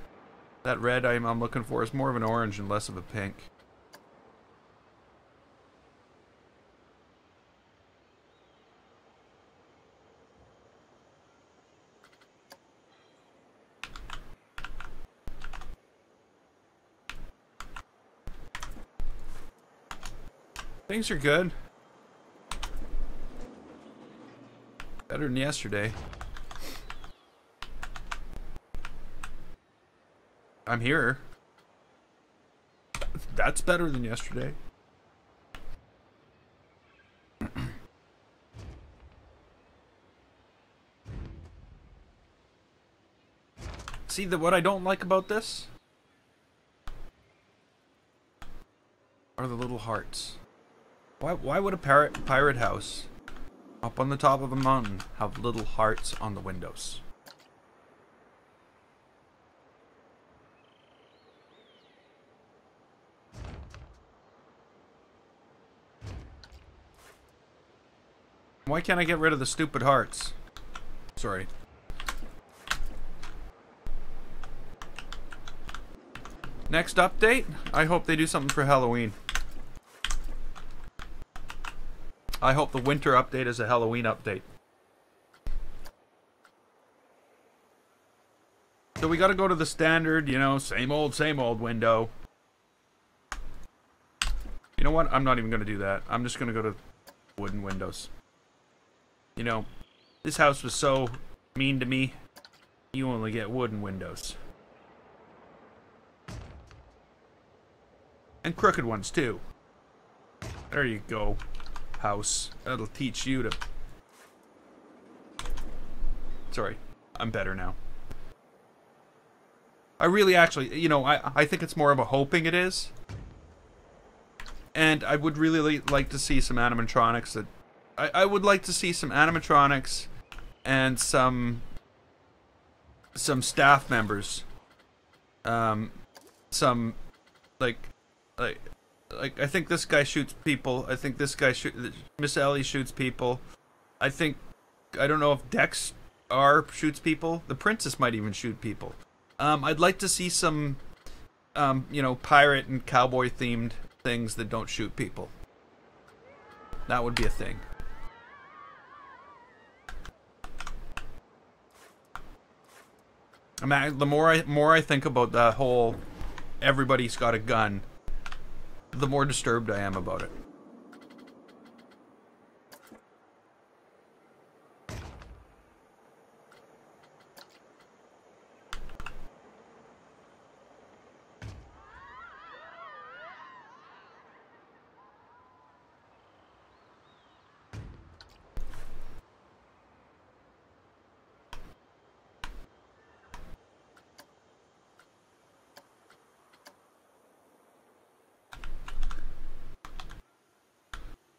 That red I'm looking for is more of an orange and less of a pink. Things are good. Better than yesterday. I'm here. That's better than yesterday. See, what I don't like about this are the little hearts. Why would a pirate house up on the top of a mountain have little hearts on the windows? Why can't I get rid of the stupid hearts? Sorry. Next update? I hope they do something for Halloween. I hope the winter update is a Halloween update. So we gotta go to the standard, you know, same old window. You know what? I'm not even going to do that. I'm just going to go to wooden windows. You know, this house was so mean to me. You only get wooden windows. And crooked ones, too. There you go, house. That'll teach you to... Sorry, I'm better now. I really actually, you know, I think it's more of a hoping it is. And I would really like to see some animatronics that... I would like to see some animatronics and some staff members. Some, like, I think this guy shoots people. I think this guy Miss Ellie shoots people. I don't know if Dex shoots people. The princess might even shoot people. I'd like to see some, you know, pirate and cowboy themed things that don't shoot people. That would be a thing. I mean, the more I think about that whole everybody's got a gun, the more disturbed I am about it.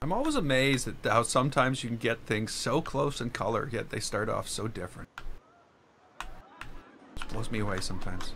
I'm always amazed at how sometimes you can get things so close in color, yet they start off so different. It blows me away sometimes.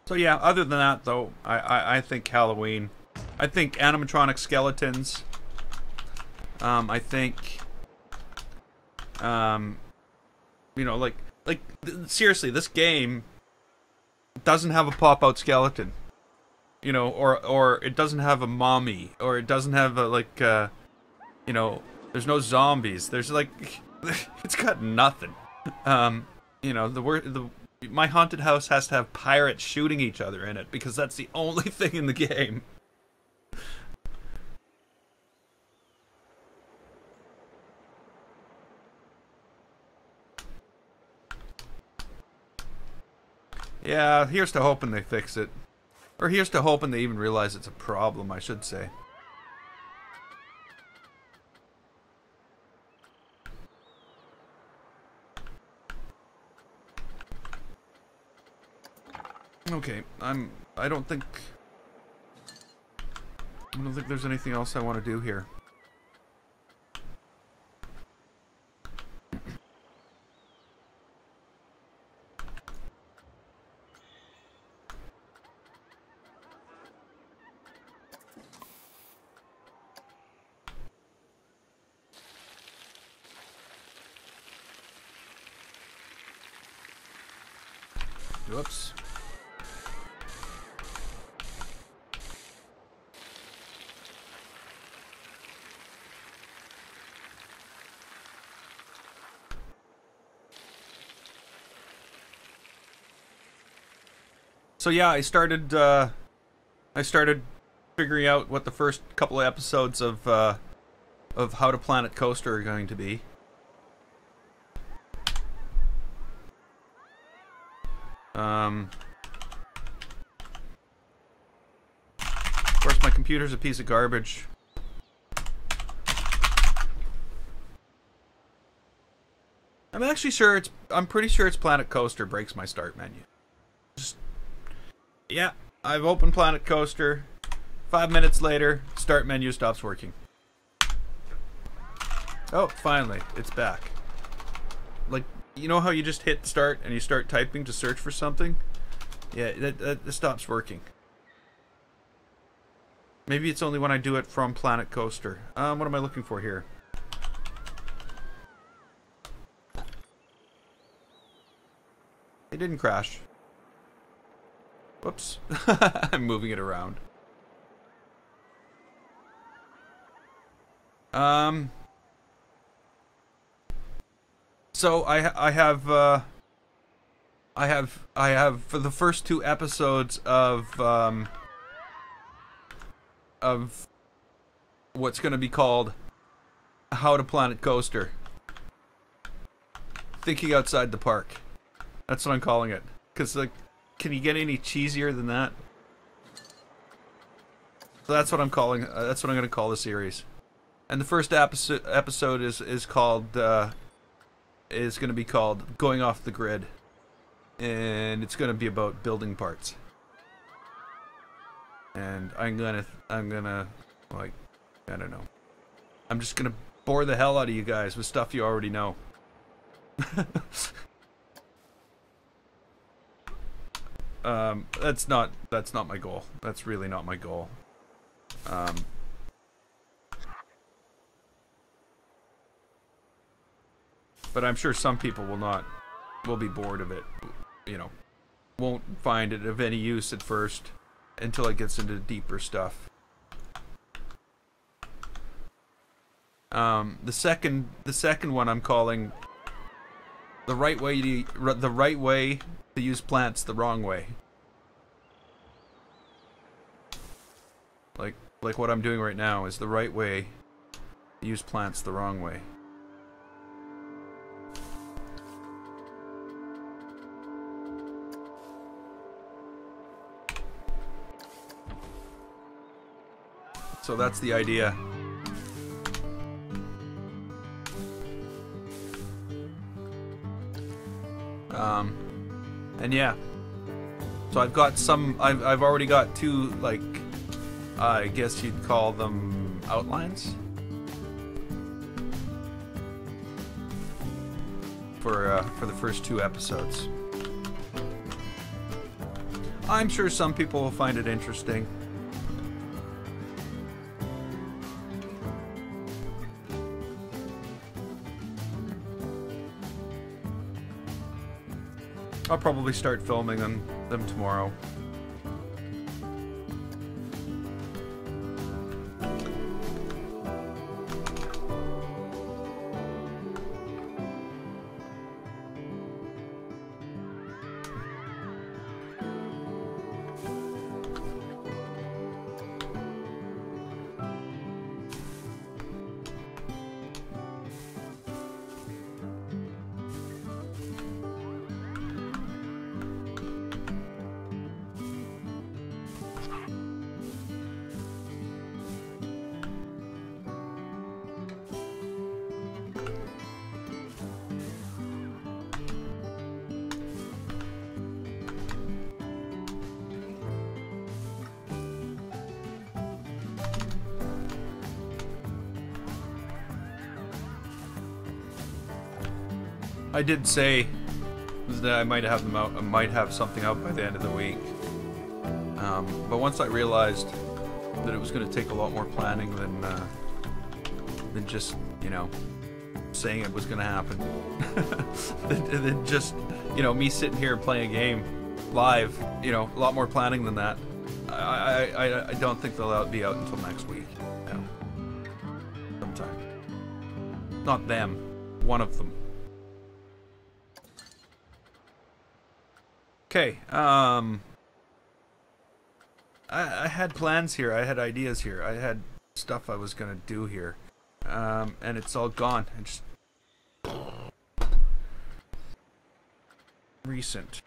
So yeah, other than that though, I think Halloween. I think animatronic skeletons. I think, you know, like seriously, this game doesn't have a pop-out skeleton. You know, or it doesn't have a mommy, or it doesn't have a, like, you know, there's no zombies. There's like, it's got nothing. You know, my haunted house has to have pirates shooting each other in it because that's the only thing in the game. Yeah, here's to hoping they fix it. Or here's to hoping they even realize it's a problem, I should say. Okay, I don't think there's anything else I want to do here. Whoops. So yeah, I started figuring out what the first couple of episodes of How to Planet Coaster are going to be. Of course, my computer's a piece of garbage. I'm actually sure I'm pretty sure it's Planet Coaster breaks my start menu. Just, yeah, I've opened Planet Coaster. 5 minutes later, start menu stops working. Oh, finally, it's back. Like, you know how you just hit start and you start typing to search for something? Yeah, that stops working. Maybe it's only when I do it from Planet Coaster. What am I looking for here? It didn't crash. Whoops. I'm moving it around. So I have for the first 2 episodes of what's going to be called How to Planet Coaster. Thinking outside the park. That's what I'm calling it. Cause like, can you get any cheesier than that? So that's what I'm calling. That's what I'm going to call the series. And the first episode is called is going to be called Going Off the Grid, and it's going to be about building parts. And I'm gonna like, I don't know. I'm just gonna bore the hell out of you guys with stuff you already know. That's not my goal. That's really not my goal. But I'm sure some people will be bored of it, you know. Won't find it of any use at first until it gets into deeper stuff. The second one I'm calling the right way to use plants the wrong way. Like what I'm doing right now is the right way to use plants the wrong way. So that's the idea. And yeah. So I've got I've already got 2, like, I guess you'd call them outlines for the first 2 episodes. I'm sure some people will find it interesting. I'll probably start filming them tomorrow. I did say that I might have them out. I might have something out by the end of the week. But once I realized that it was going to take a lot more planning than just, you know, saying it was going to happen, than just, you know, me sitting here and playing a game live. You know, a lot more planning than that. I don't think they'll be out until next week. You know, sometime. Not them. One of them. Okay, I had plans here, I had ideas here, I had stuff I was gonna do here, and it's all gone. It's just recent.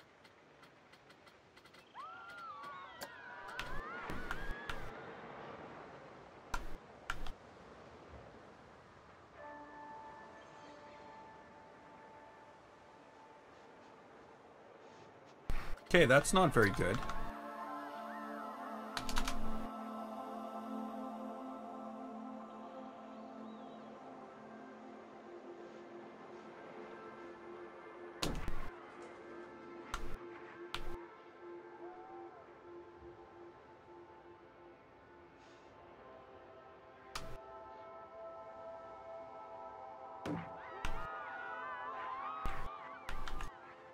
Okay, that's not very good.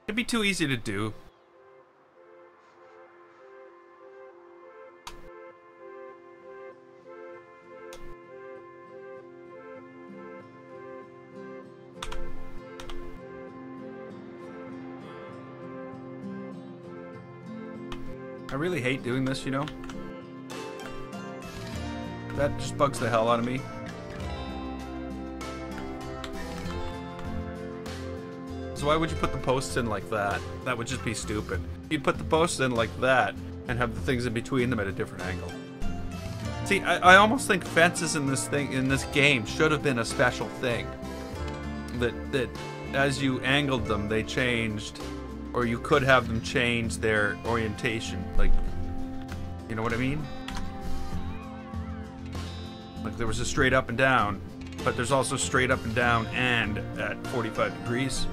It'd be too easy to do. I really hate doing this, you know? That just bugs the hell out of me. So why would you put the posts in like that? That would just be stupid. You'd put the posts in like that and have the things in between them at a different angle. See, I almost think fences in this game should have been a special thing. That as you angled them, they changed, or you could have them change their orientation. Like, you know what I mean? Like there was a straight up and down, but there's also straight up and down and at 45 degrees.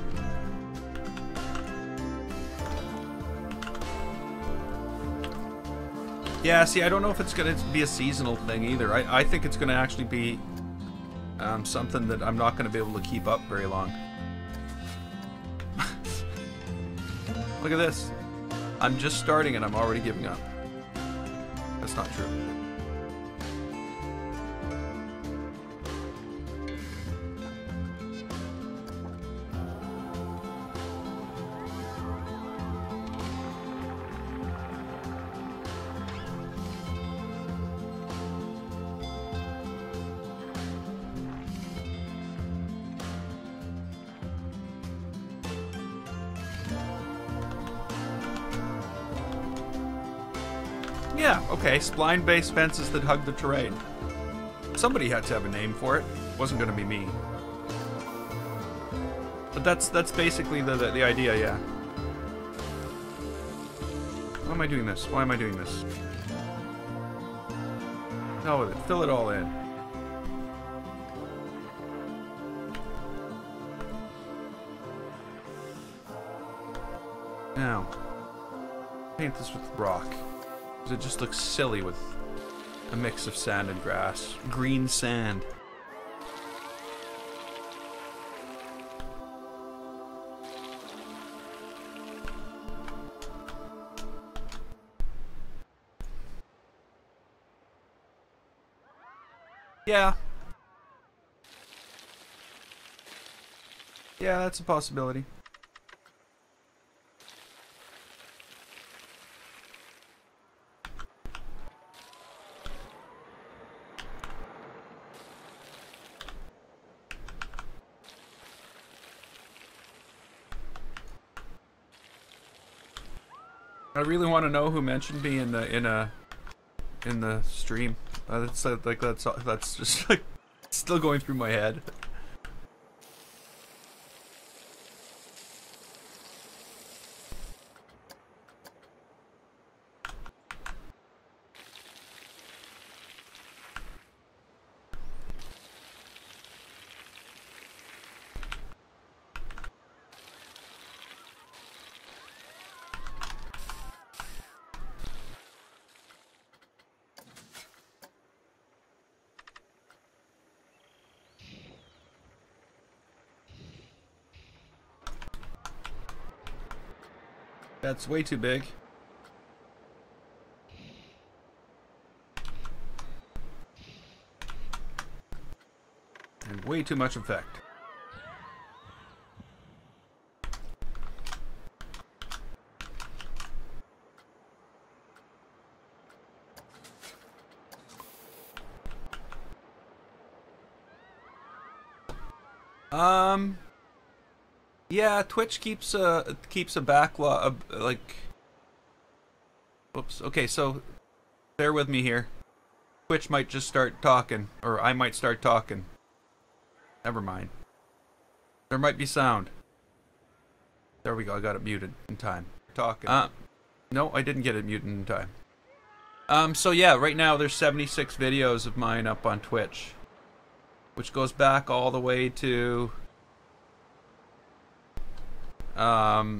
Yeah, see, I don't know if it's going to be a seasonal thing either. I think it's going to actually be something that I'm not going to be able to keep up very long. Look at this. I'm just starting and I'm already giving up. That's not true. Yeah, okay, spline-based fences that hug the terrain. Somebody had to have a name for it. It wasn't gonna be me. But that's basically the idea, yeah. Why am I doing this? Why am I doing this? Hell with it. Fill it all in. Now, paint this with rock. It just looks silly with a mix of sand and grass. Green sand. Yeah. Yeah, that's a possibility. I really want to know who mentioned me in the stream. That's like that's just like still going through my head. That's way too big. And way too much effect. Yeah, Twitch keeps a backlog, like... Whoops. Okay, so bear with me here. Twitch might just start talking, or I might start talking. Never mind. There might be sound. There we go, I got it muted in time. Talking. No, I didn't get it muted in time. So yeah, right now there's 76 videos of mine up on Twitch, which goes back all the way to yeah,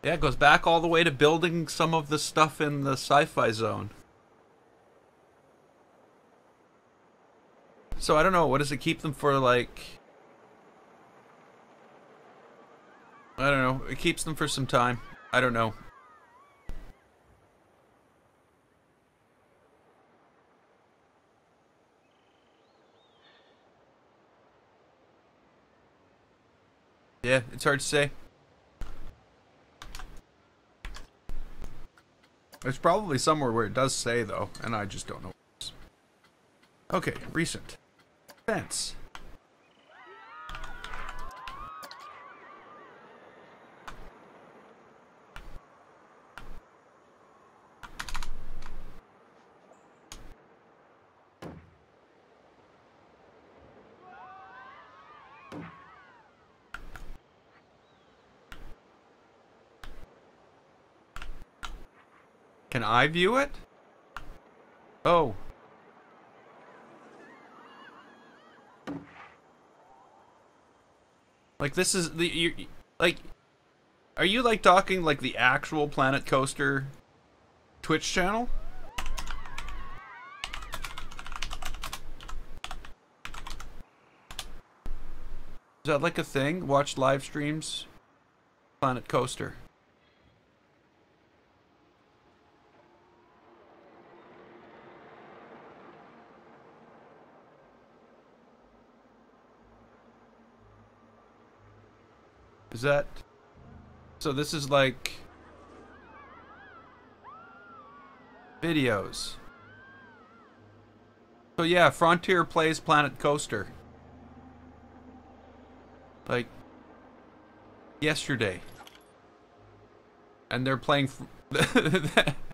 it goes back all the way to building some of the stuff in the sci-fi zone. So I don't know, what does it keep them for, like, I don't know, it keeps them for some time. I don't know. Yeah, it's hard to say. There's probably somewhere where it does say, though, and I just don't know. Okay, recent. Fence. Can I view it? Oh. Like, this is the, like, are you, like, talking, like, the actual Planet Coaster Twitch channel? Is that, like, a thing? Watch live streams? Planet Coaster. Is that... So this is like... videos. So yeah, Frontier plays Planet Coaster. Like... yesterday. And they're playing...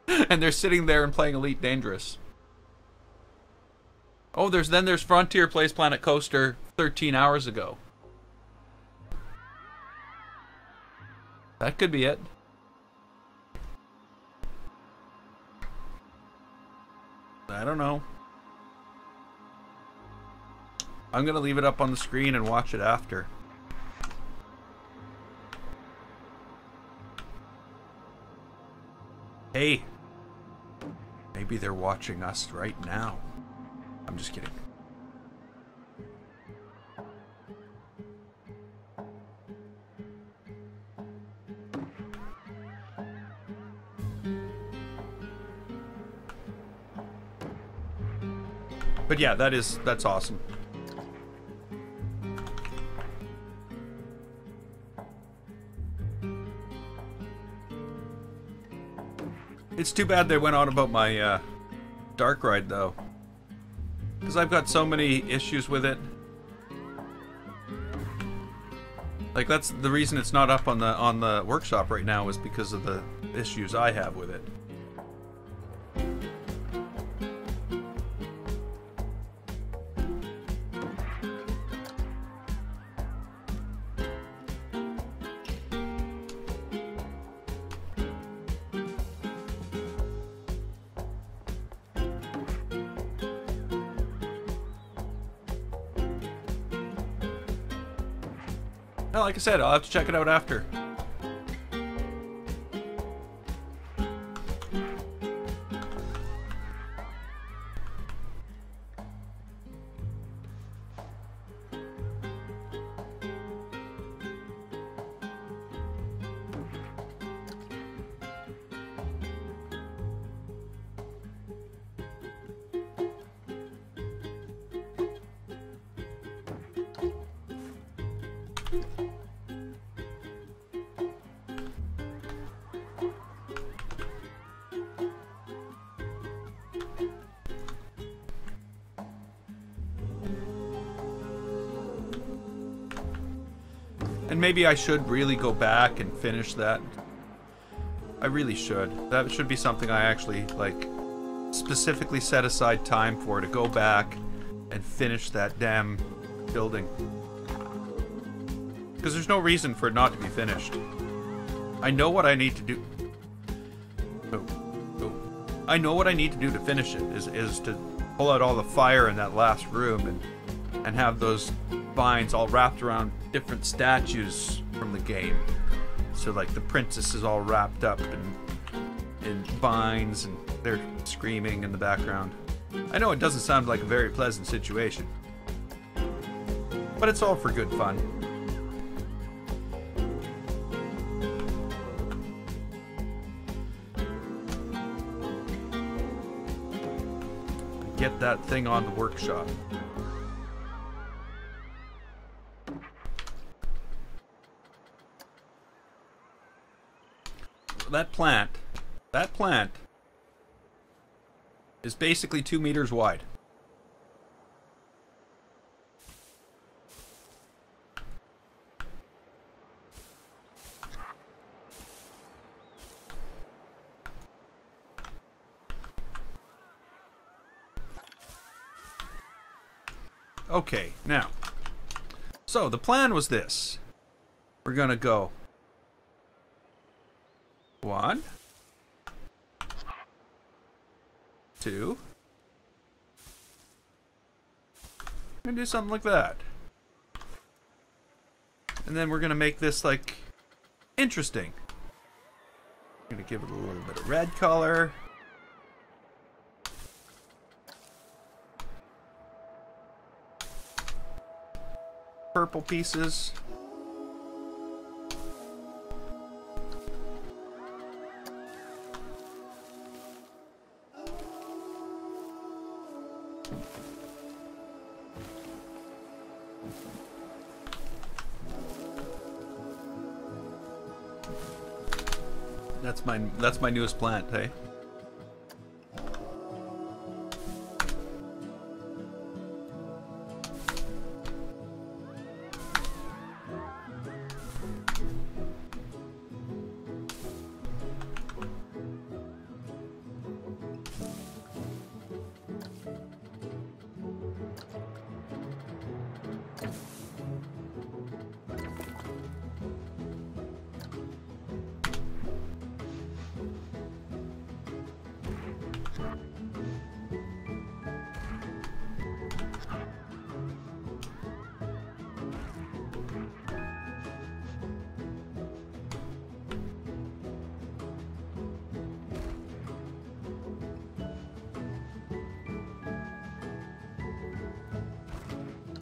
and they're sitting there and playing Elite Dangerous. Oh, there's Frontier plays Planet Coaster 13 hours ago. That could be it. I don't know. I'm gonna leave it up on the screen and watch it after. Hey. Maybe they're watching us right now. I'm just kidding. But yeah, that's awesome. It's too bad they went on about my Dark Ride though, because I've got so many issues with it. Like, that's the reason it's not up on the workshop right now, is because of the issues I have with it. Well, like I said, I'll have to check it out after. And maybe I should really go back and finish that. I really should. That should be something I actually, like, specifically set aside time for, to go back and finish that damn building. Because there's no reason for it not to be finished. I know what I need to do. Oh, oh. I know what I need to do to finish it is to pull out all the fire in that last room and have those vines all wrapped around different statues from the game. So like the princess is all wrapped up in vines and they're screaming in the background. I know it doesn't sound like a very pleasant situation, but it's all for good fun. Get that thing on the workshop. That plant is basically 2 meters wide. Okay, now, so the plan was this. We're gonna go 1, 2, and do something like that. And then we're gonna make this like interesting. I'm gonna give it a little bit of red color. Purple pieces. That's my newest plant, hey?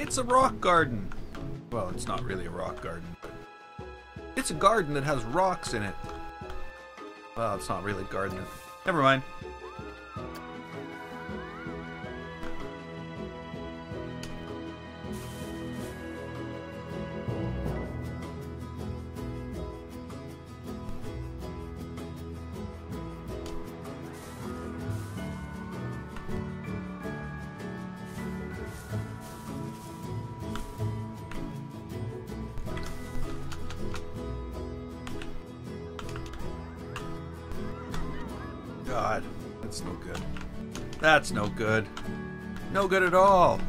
It's a rock garden. Well, it's not really a rock garden, but it's a garden that has rocks in it. Well, it's not really a garden. Never mind. God, that's no good. That's no good. No good at all.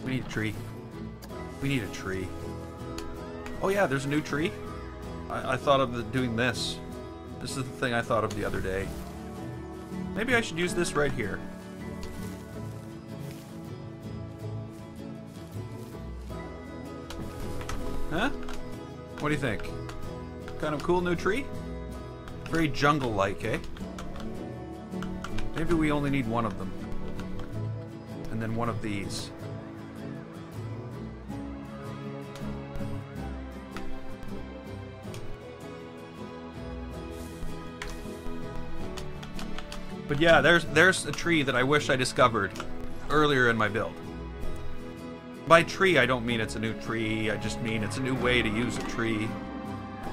We need a tree. We need a tree. Oh yeah, there's a new tree. I thought of doing this. This is the thing I thought of the other day. Maybe I should use this right here. Huh? What do you think? Kind of cool new tree? Very jungle-like, eh? Maybe we only need one of them. And then one of these. But yeah, there's a tree that I wish I discovered earlier in my build. By tree, I don't mean it's a new tree, I just mean it's a new way to use a tree.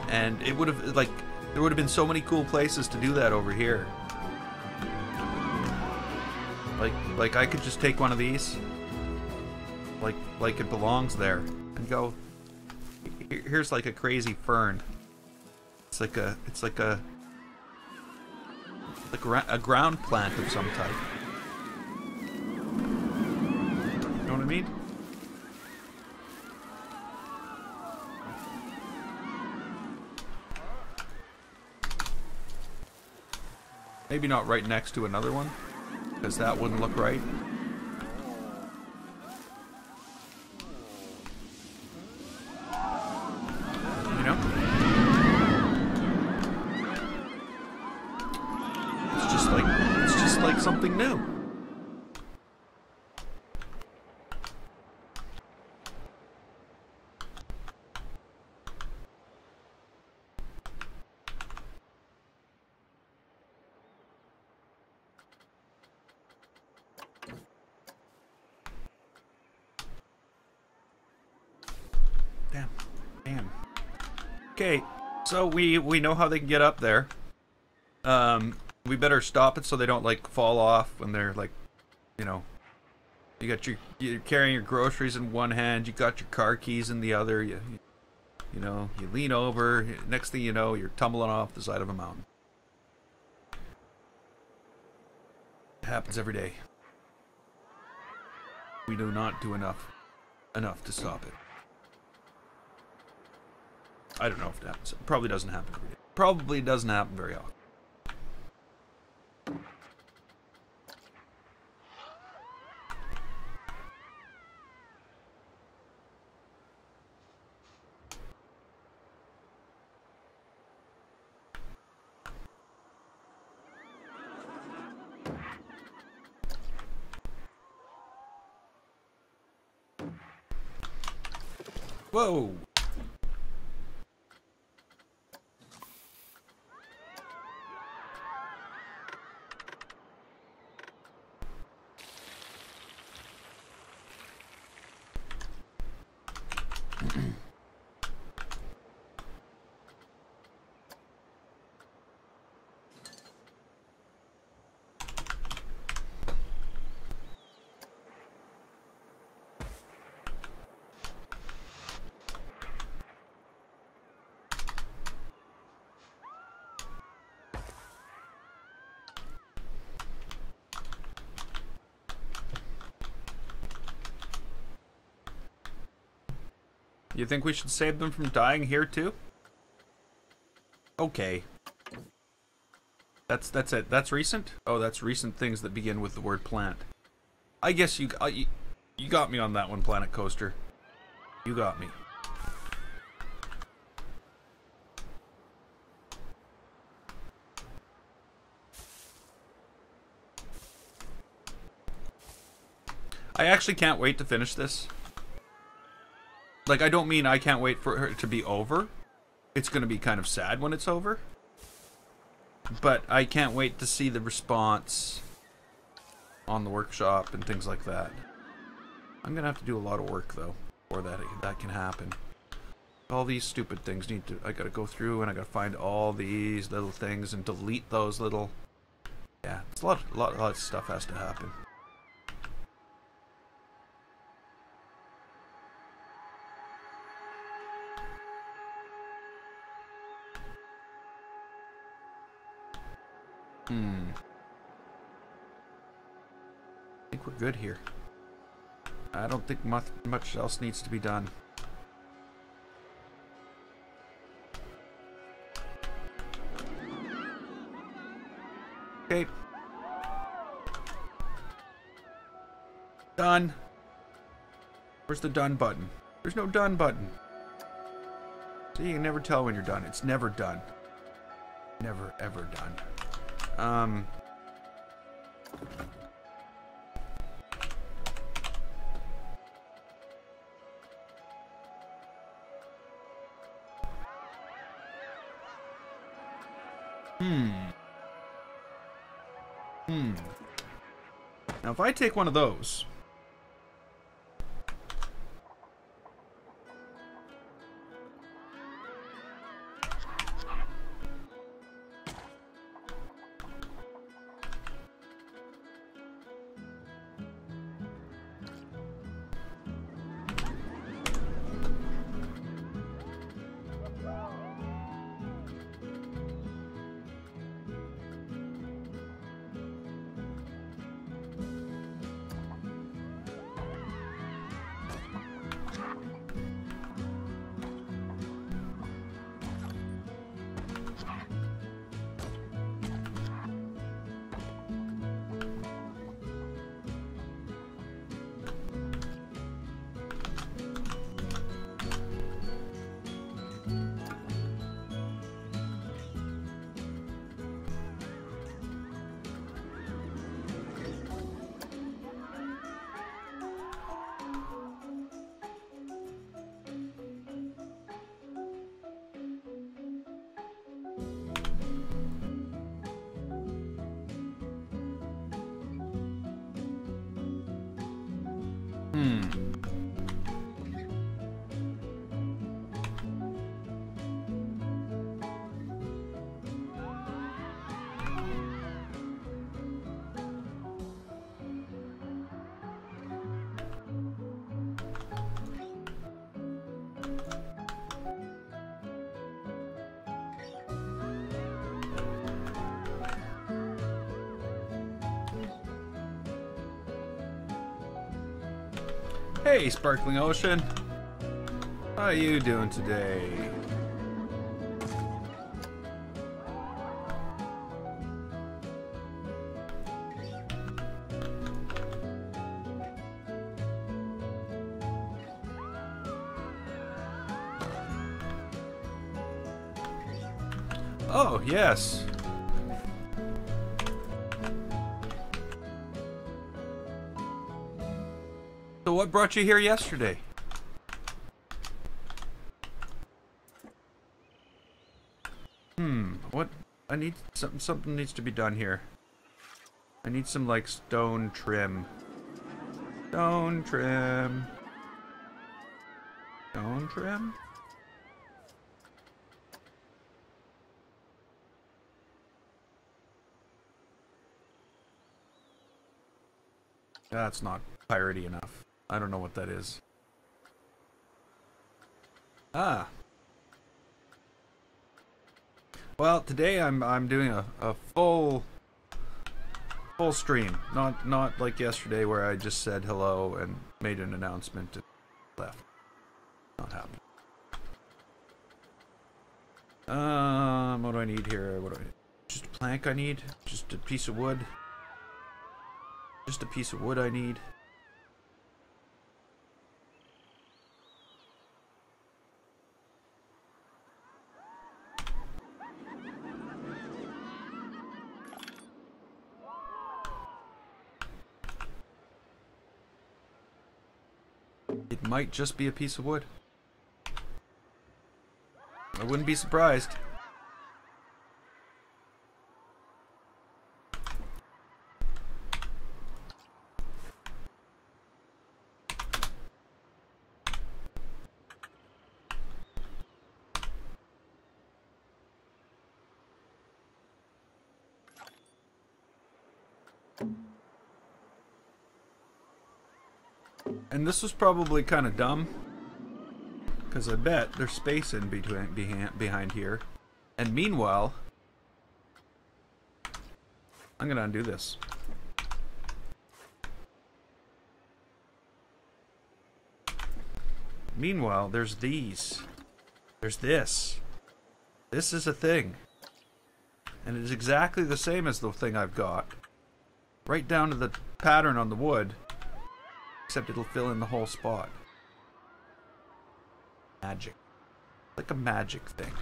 And it would have, like, there would have been so many cool places to do that over here. Like I could just take one of these, like it belongs there, and go. Here's like a crazy fern. It's like a ground plant of some type. You know what I mean? Maybe not right next to another one, because that wouldn't look right. You know? It's just like something new. Damn. Okay, so we know how they can get up there. We better stop it so they don't like fall off when they're like, you know, you're carrying your groceries in one hand, you got your car keys in the other. You know, you lean over. Next thing you know, you're tumbling off the side of a mountain. It happens every day. We do not do enough to stop it. I don't know if it happens. It probably doesn't happen every day. Probably doesn't happen very often. Whoa! You think we should save them from dying here too? Okay. That's it. That's recent? Oh, that's recent things that begin with the word plant. I guess you got me on that one, Planet Coaster. You got me. I actually can't wait to finish this. Like, I don't mean I can't wait for it to be over. It's going to be kind of sad when it's over. But I can't wait to see the response on the workshop and things like that. I'm going to have to do a lot of work, though, before that can happen. All these stupid things I got to go through, and I got to find all these little things and delete those little... Yeah, it's a lot of stuff has to happen. I think we're good here. I don't think much else needs to be done. Okay. Done. Where's the done button? There's no done button. So you can never tell when you're done. It's never done. Never ever done. Now if I take one of those, Hmm. Hey, Sparkling Ocean. How are you doing today? Oh, yes. So what brought you here yesterday? What? I need something needs to be done here. I need some like stone trim. Stone trim. Stone trim? That's not piratey enough. I don't know what that is. Ah. Well, today I'm doing a full stream. Not like yesterday where I just said hello and made an announcement and left. Not happening. What do I need here? What do I need? Just a plank I need? Just a piece of wood? Just a piece of wood I need. It might just be a piece of wood. I wouldn't be surprised. And this was probably kind of dumb, because I bet there's space in between behind here. And meanwhile, I'm gonna undo this. Meanwhile, there's these. There's this. This is a thing. And it is exactly the same as the thing I've got. Right down to the pattern on the wood. Except it'll fill in the whole spot. Magic. Like a magic thing.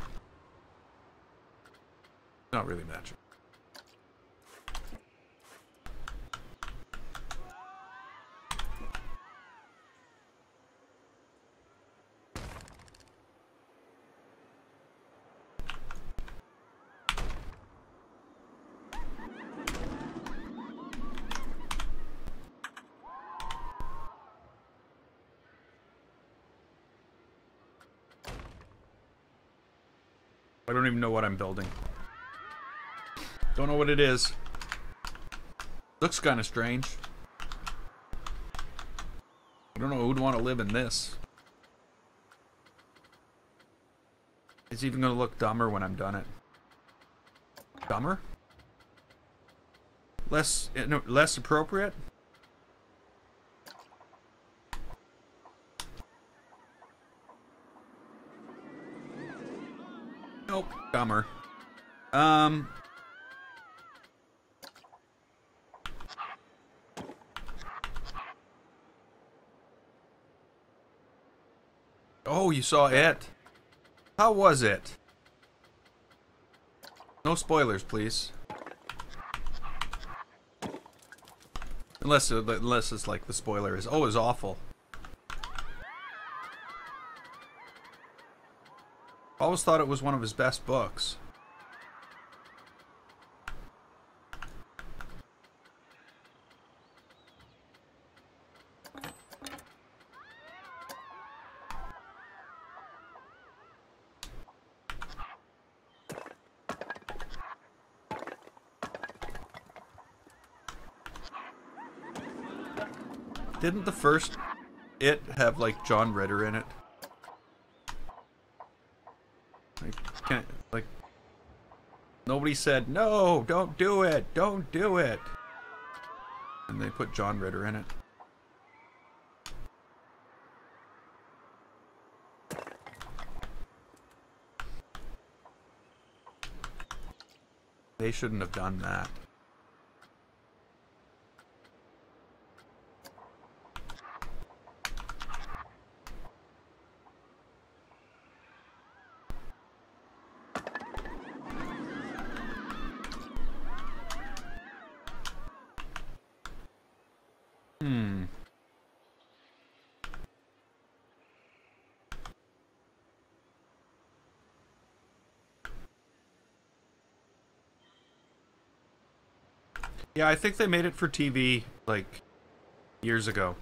Not really magic. I don't even know what I'm building. Don't know what it is. Looks kind of strange. I don't know who'd want to live in this. It's even going to look dumber when I'm done it. Dumber? Less appropriate? Nope, dumber. Oh, you saw it. How was it? No spoilers, please. Unless it's like the spoiler is, oh, it's awful. Always thought it was one of his best books. Didn't the first It have like John Ritter in it? Like nobody said no, don't do it, don't do it, and they put John Ritter in it. They shouldn't have done that. Yeah, I think they made it for TV, like, years ago.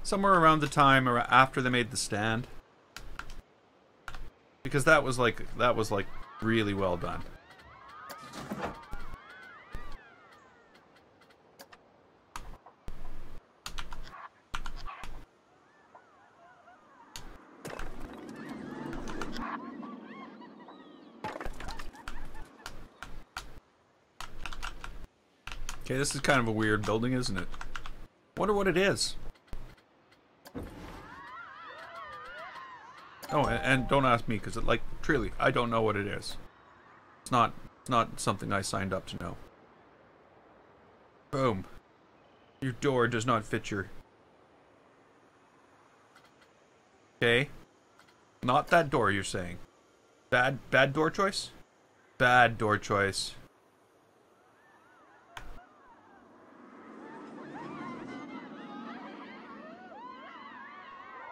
Somewhere around the time or after they made The Stand. Because that was like really well done. Okay, this is kind of a weird building, isn't it? Wonder what it is. Oh, and don't ask me, because, like, truly, I don't know what it is. It's not something I signed up to know. Boom. Your door does not fit your... Okay. Not that door, you're saying. Bad door choice? Bad door choice.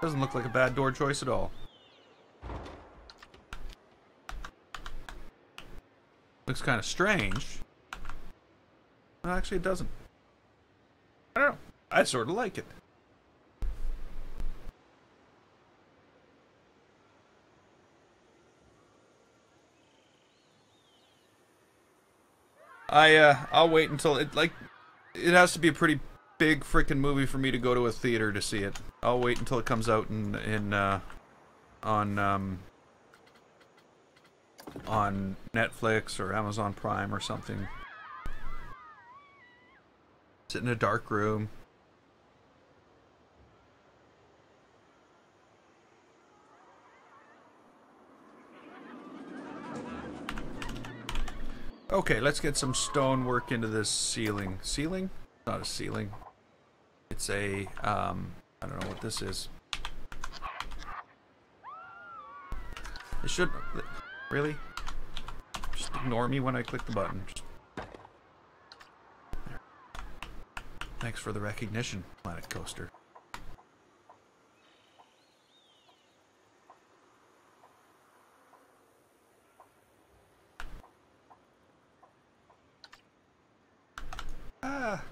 Doesn't look like a bad door choice at all. Looks kind of strange. Well, actually, it doesn't. I don't know. I sort of like it. I'll wait until it it has to be a pretty big freaking movie for me to go to a theater to see it. I'll wait until it comes out on Netflix or Amazon Prime or something. Sit in a dark room. Okay, let's get some stone work into this ceiling. Ceiling? Not a ceiling. It's a, I don't know what this is. It should... Really? Just ignore me when I click the button. Just... Thanks for the recognition, Planet Coaster. Ah.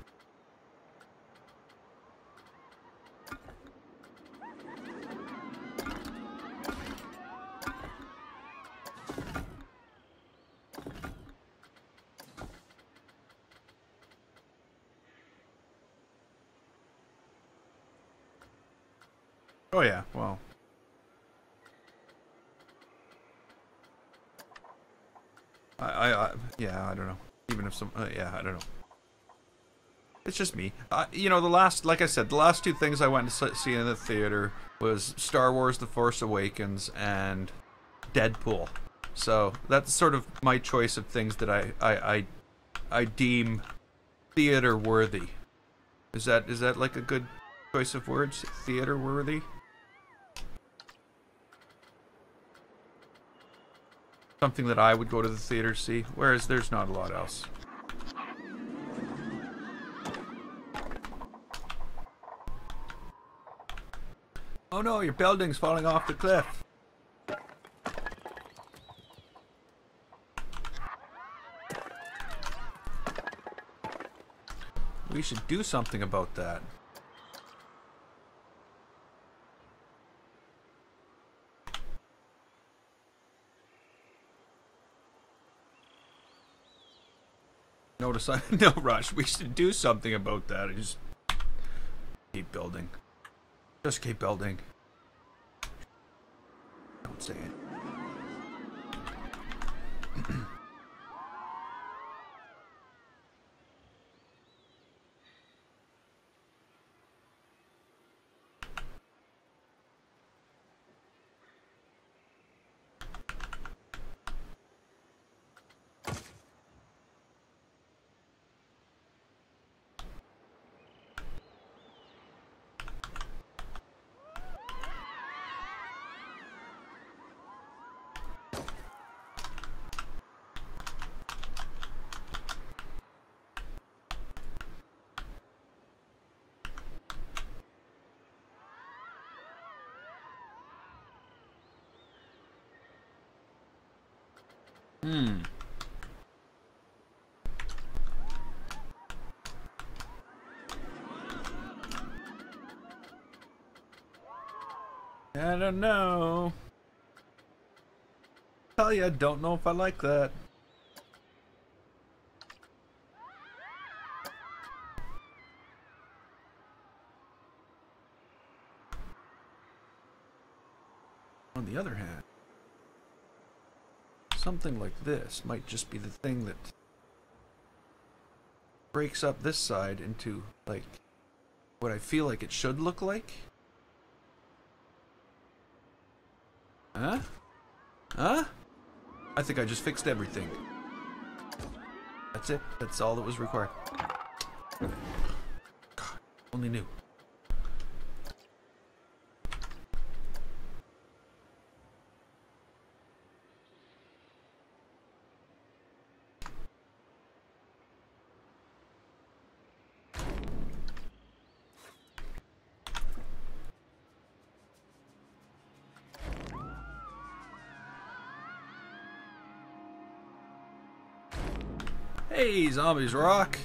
Oh yeah, well. Yeah, I don't know. Even if some, yeah, I don't know. It's just me. You know, like I said, the last two things I went to see in the theater was Star Wars: The Force Awakens and Deadpool. So that's sort of my choice of things that I deem theater worthy. Is that like a good choice of words? Theater worthy? Something that I would go to the theater to see, whereas there's not a lot else. Oh no, your building's falling off the cliff. We should do something about that. Notice I no rush. We should do something about that. I just keep building. Just keep building. Don't say it. I don't know. Tell ya, don't know if I like that. On the other hand, something like this might just be the thing that breaks up this side into, like, what I feel like it should look like. Huh? Huh? I think I just fixed everything. That's it. That's all that was required. God, only knew. Hey, zombies rock.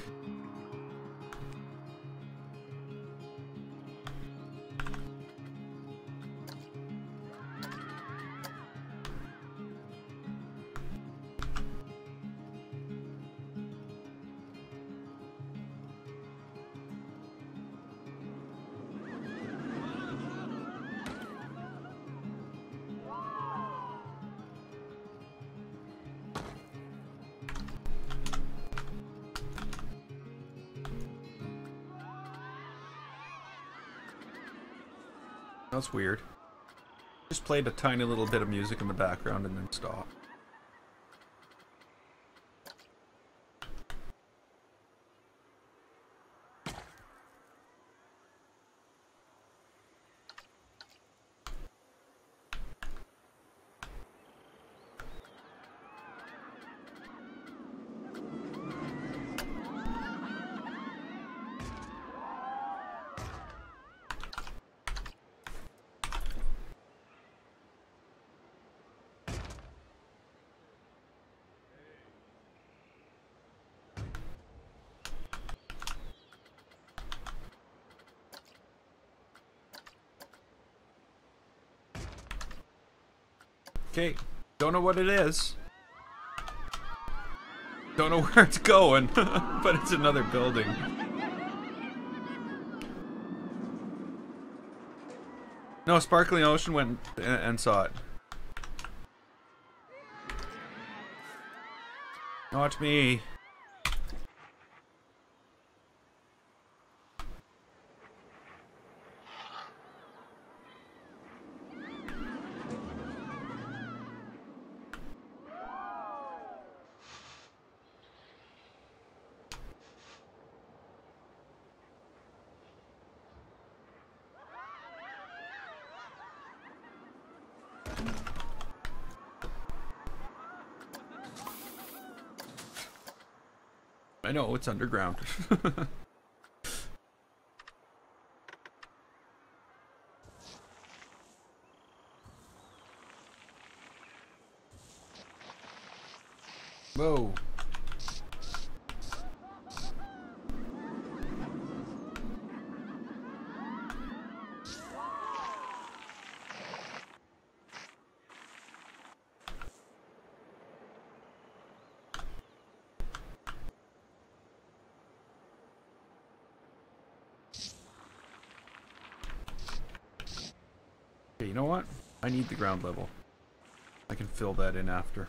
That's weird. Just played a tiny little bit of music in the background and then stopped. Okay, don't know what it is. Don't know where it's going, but it's another building. No, Sparkling Ocean went and saw it. Not me. I know, it's underground. Whoa. Okay, you know what? I need the ground level. I can fill that in after.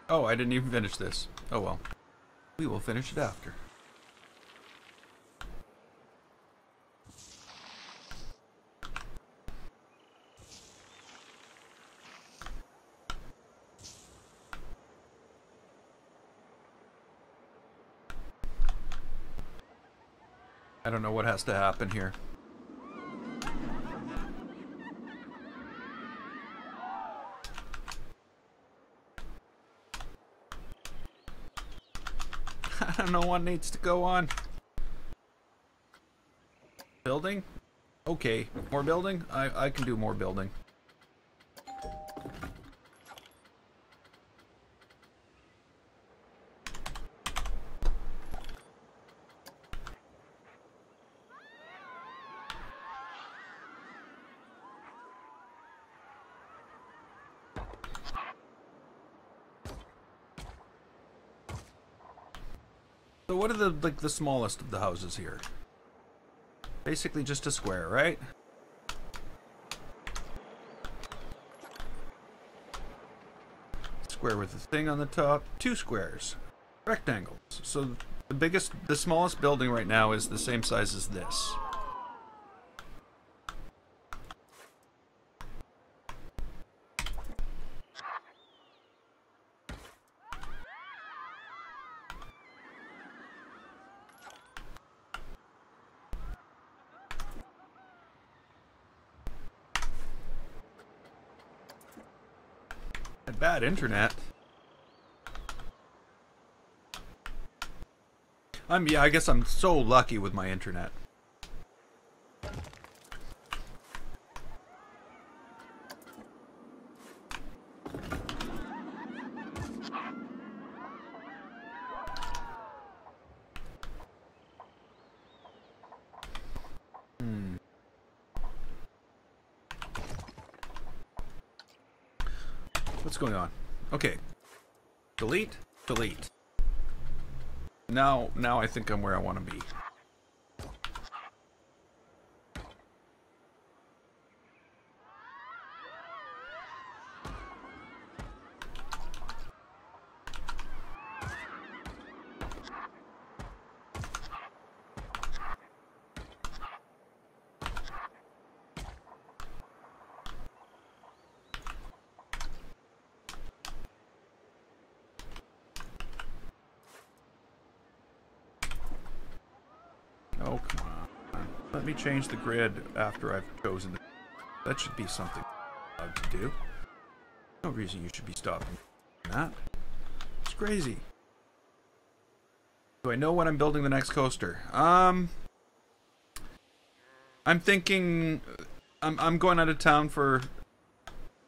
Oh, I didn't even finish this. Oh well. We will finish it after. I don't know what has to happen here. I don't know what needs to go on. Building? Okay. More building? I can do more building. So what are the smallest of the houses here? Basically just a square, right? Square with a thing on the top. 2 squares. Rectangles. So the smallest building right now is the same size as this. Bad internet. Yeah, I guess I'm so lucky with my internet. What's going on? Okay. Delete, delete. Now I think I'm where I want to be. Oh, come on. Let me change the grid after I've chosen it. That should be something to do. No reason you should be stopping that. It's crazy. Do I know when I'm building the next coaster? I'm thinking I'm going out of town for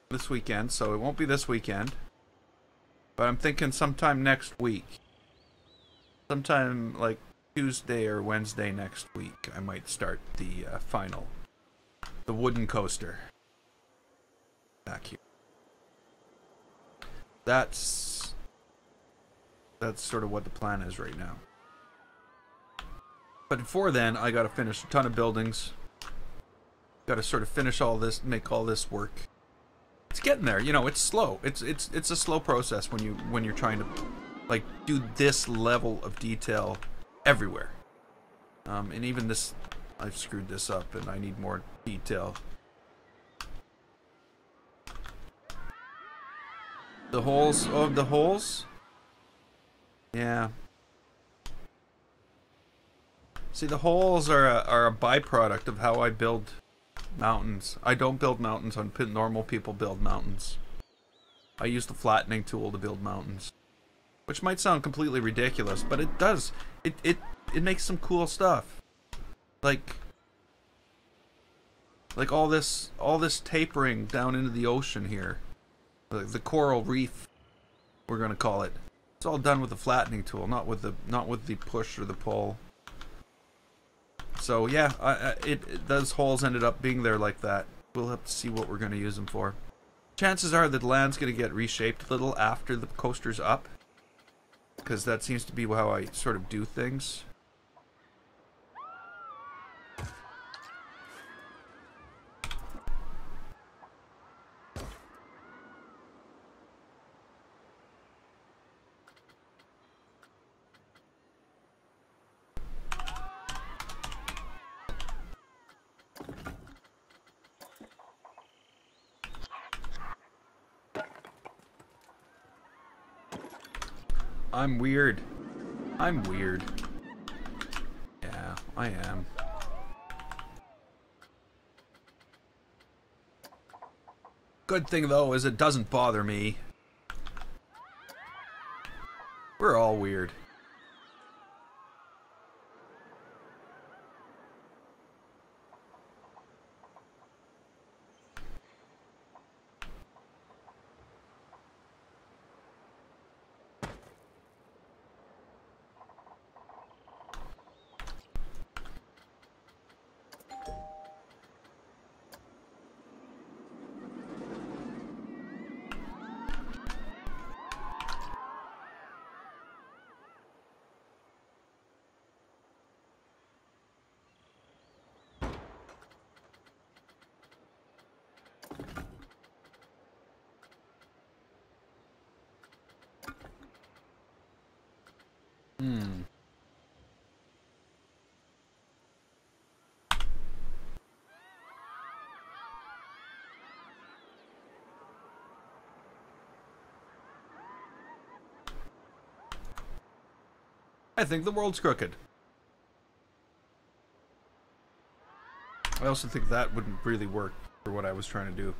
this weekend, so it won't be this weekend. But I'm thinking sometime next week. Sometime like Tuesday or Wednesday next week, I might start the the wooden coaster back here. That's sort of what the plan is right now. But before then, I gotta finish a ton of buildings. Gotta sort of finish all this, make all this work. It's getting there, you know. It's slow. It's a slow process when you're trying to like do this level of detail everywhere. And even this, I've screwed this up, and I need more detail. The holes, oh, the holes? Yeah. See, the holes are a byproduct of how I build Mountains. I don't build mountains on normal people build mountains. I use the flattening tool to build mountains. Which might sound completely ridiculous, but it does. It makes some cool stuff. Like all this tapering down into the ocean here. The coral reef, we're gonna call it. It's all done with the flattening tool, not with the push or the pull. So yeah, those holes ended up being there like that. We'll have to see what we're gonna use them for. Chances are that the land's gonna get reshaped a little after the coaster's up, because that seems to be how I sort of do things. I'm weird. I'm weird. Yeah, I am. Good thing, though, is it doesn't bother me. We're all weird. I think the world's crooked. I also think that wouldn't really work for what I was trying to do.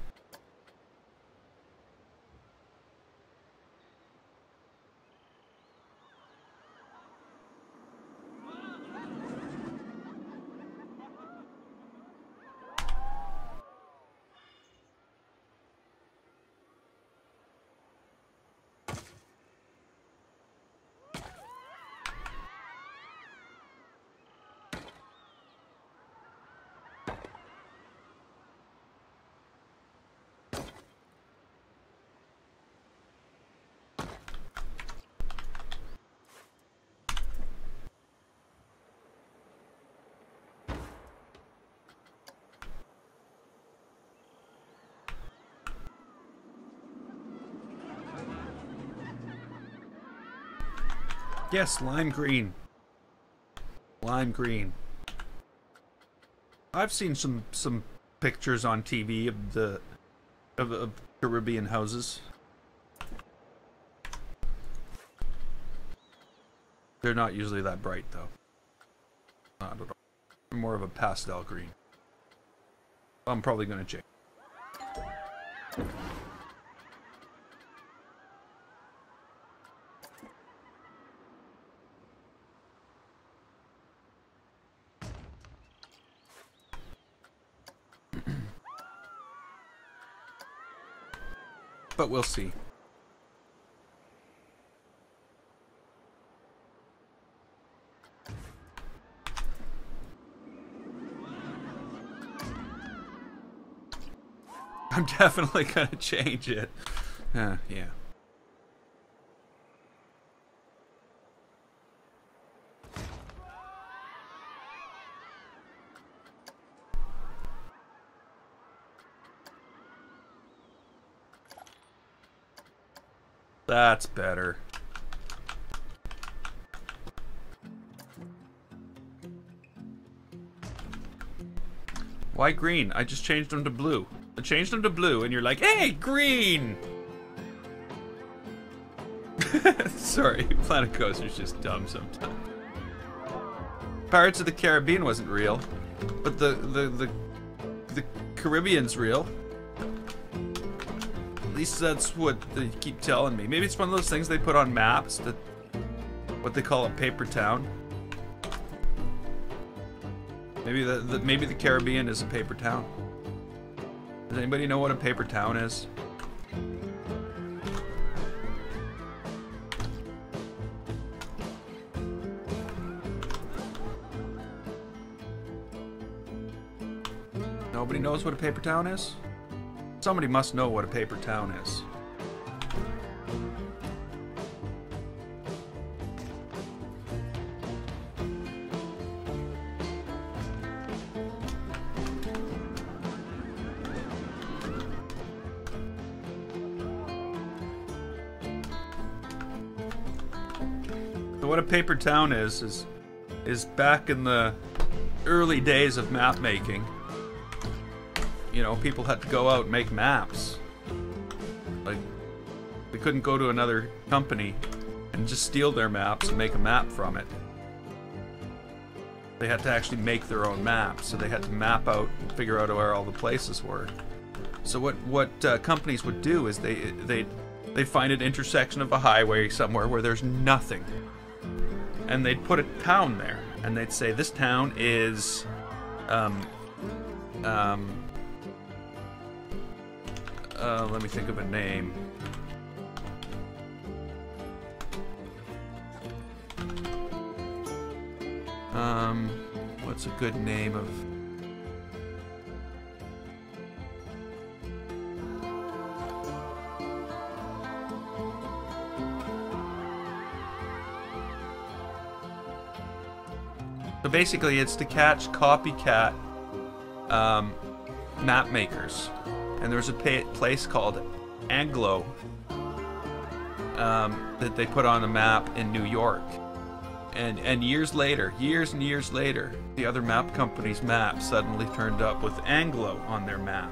Yes, lime green. Lime green. I've seen some pictures on TV of Caribbean houses. They're not usually that bright though. I don't know. They're more of a pastel green. I'm probably gonna check. But we'll see. I'm definitely gonna change it. Yeah. That's better. Why green? I just changed them to blue. I changed them to blue and you're like, hey, green! Sorry, Planet Coaster's just dumb sometimes. Pirates of the Caribbean wasn't real, but the Caribbean's real. At least that's what they keep telling me. Maybe it's one of those things they put on maps, that what they call a paper town. Maybe maybe the Caribbean is a paper town. Does anybody know what a paper town is? Nobody knows what a paper town is? Somebody must know what a paper town is. So what a paper town is back in the early days of map making. You know, people had to go out and make maps. Like, they couldn't go to another company and just steal their maps and make a map from it. They had to actually make their own maps, so they had to map out and figure out where all the places were. So what companies would do is they'd find an intersection of a highway somewhere where there's nothing, and they'd put a town there, and they'd say this town is let me think of a name. What's a good name of... So basically it's to catch copycat map makers. And there's a place called Anglo that they put on a map in New York. And years and years later, the other map company's map suddenly turned up with Anglo on their map.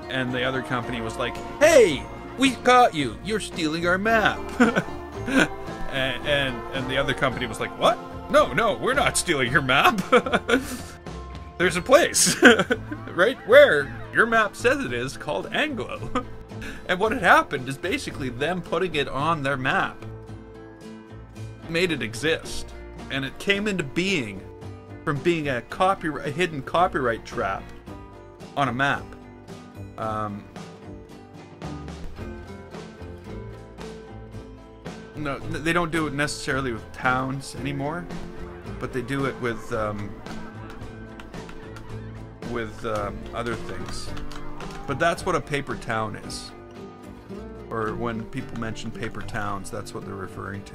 And the other company was like, "Hey, we caught you! You're stealing our map!" and the other company was like, "What? No, we're not stealing your map. There's a place right where your map says it is called Anglo." And what had happened is basically them putting it on their map made it exist, and it came into being from being a hidden copyright trap on a map. No, they don't do it necessarily with towns anymore, but they do it with other things. But that's what a paper town is. Or when people mention paper towns, that's what they're referring to.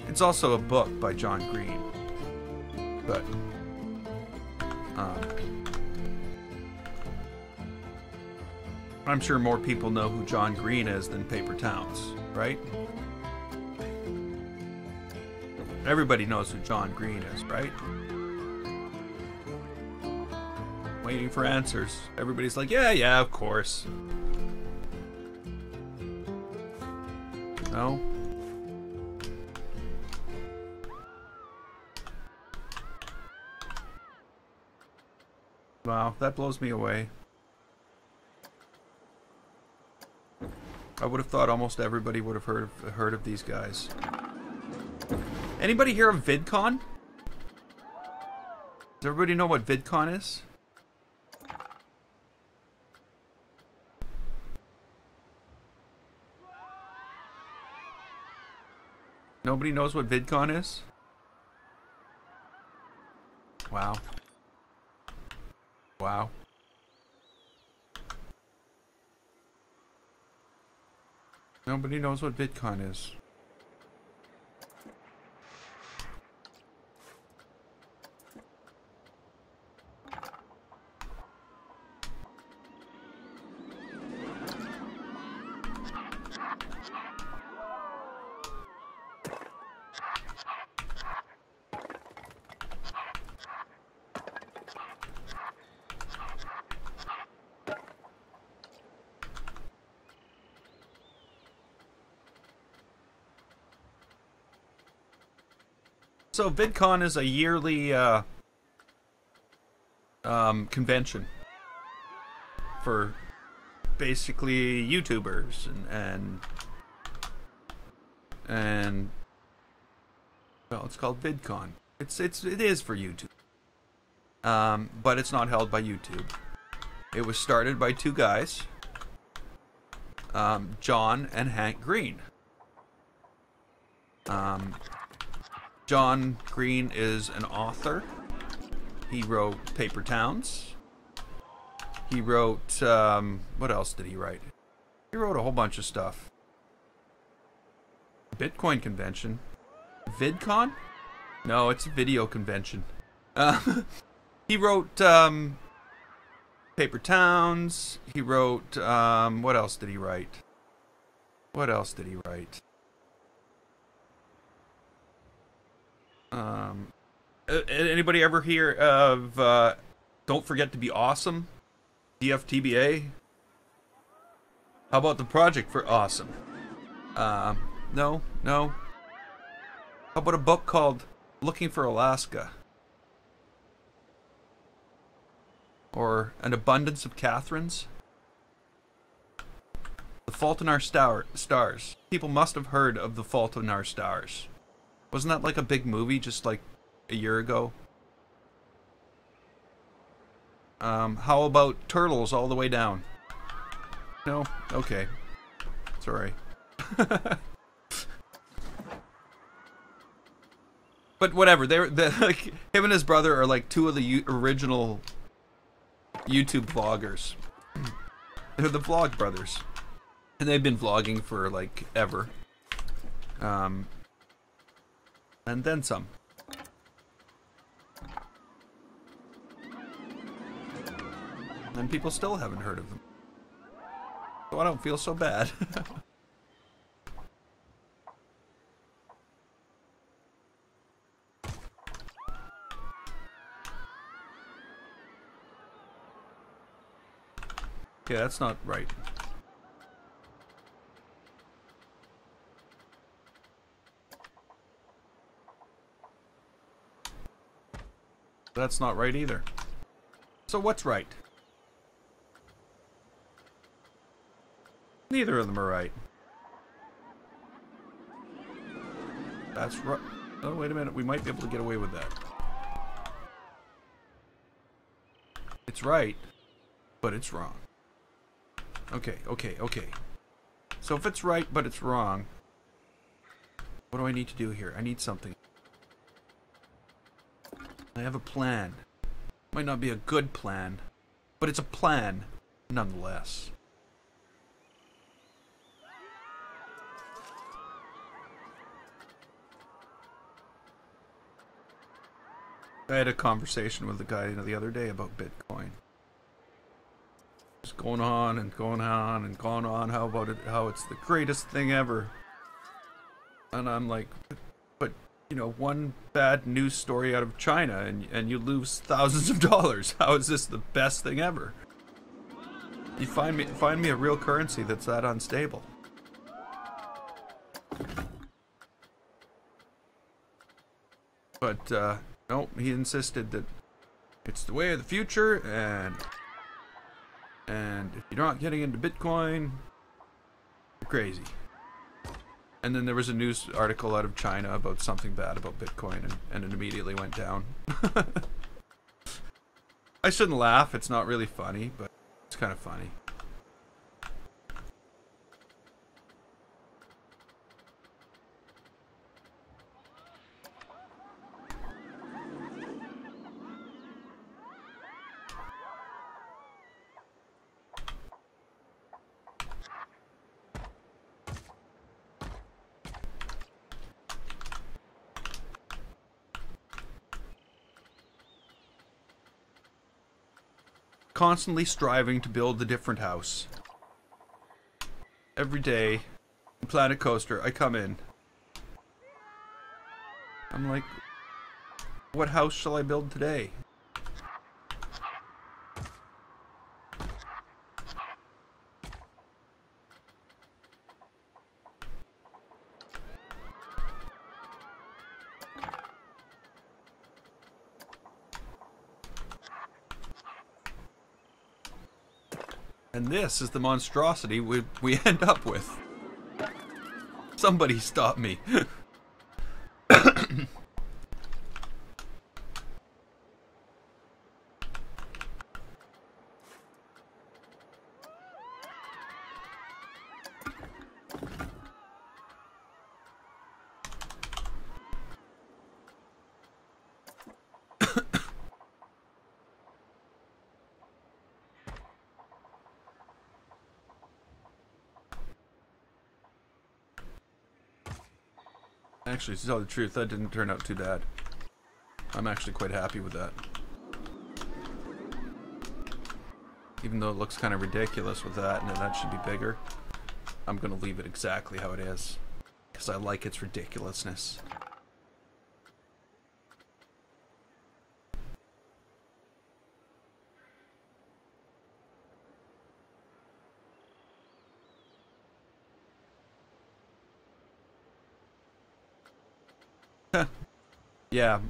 It's also a book by John Green. But I'm sure more people know who John Green is than paper towns, right? Everybody knows who John Green is, right? Waiting for answers. Everybody's like, yeah, of course. No? Wow, that blows me away. I would have thought almost everybody would have heard of these guys. Anybody hear of VidCon? Does everybody know what VidCon is? Nobody knows what VidCon is? Wow. Wow. Nobody knows what VidCon is. So VidCon is a yearly convention for basically YouTubers and well, it's called VidCon. It is for YouTube. But it's not held by YouTube. It was started by two guys, John and Hank Green. John Green is an author. He wrote Paper Towns. He wrote, what else did he write? He wrote a whole bunch of stuff. Bitcoin convention. VidCon? No, it's a video convention. He wrote Paper Towns. He wrote what else did he write? What else did he write? Anybody ever hear of Don't Forget to Be Awesome? DFTBA? How about the Project for Awesome? No. How about a book called Looking for Alaska? Or An Abundance of Catherines? The Fault in Our Stars. People must have heard of The Fault in Our Stars. Wasn't that like a big movie just like a year ago? How about Turtles All the Way Down? No? Okay. Sorry. But whatever, they're like, him and his brother are like two of the original YouTube vloggers. They're the Vlog Brothers. And they've been vlogging for like ever. And then some. And people still haven't heard of them. So I don't feel so bad. Okay, that's not right. That's not right either. So what's right? Neither of them are right. That's right. Oh, wait a minute. We might be able to get away with that. It's right, but it's wrong. Okay. So if it's right, but it's wrong, what do I need to do here? I need something. I have a plan. Might not be a good plan, but it's a plan nonetheless. I had a conversation with the guy the other day about Bitcoin. Just going on and going on and going on. How about it? How it's the greatest thing ever. And I'm like, but you know, one bad news story out of China and you lose thousands of dollars. How is this the best thing ever? You find me a real currency that's that unstable. But no, he insisted that it's the way of the future, and if you're not getting into Bitcoin, you're crazy. And then there was a news article out of China about something bad about Bitcoin, and it immediately went down. I shouldn't laugh, it's not really funny, but it's kind of funny. Constantly striving to build a different house. Every day, in Planet Coaster, I come in. I'm like, what house shall I build today? And this is the monstrosity we end up with. Somebody stop me. Actually, to tell the truth, that didn't turn out too bad. I'm actually quite happy with that. Even though it looks kind of ridiculous with that, and that should be bigger, I'm going to leave it exactly how it is. Because I like its ridiculousness. Yeah.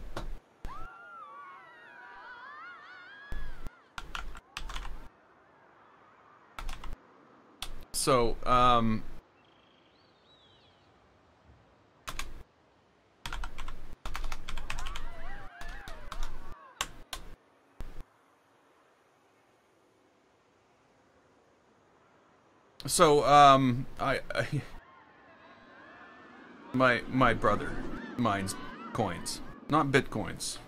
So, my brother mines coins, not bitcoins,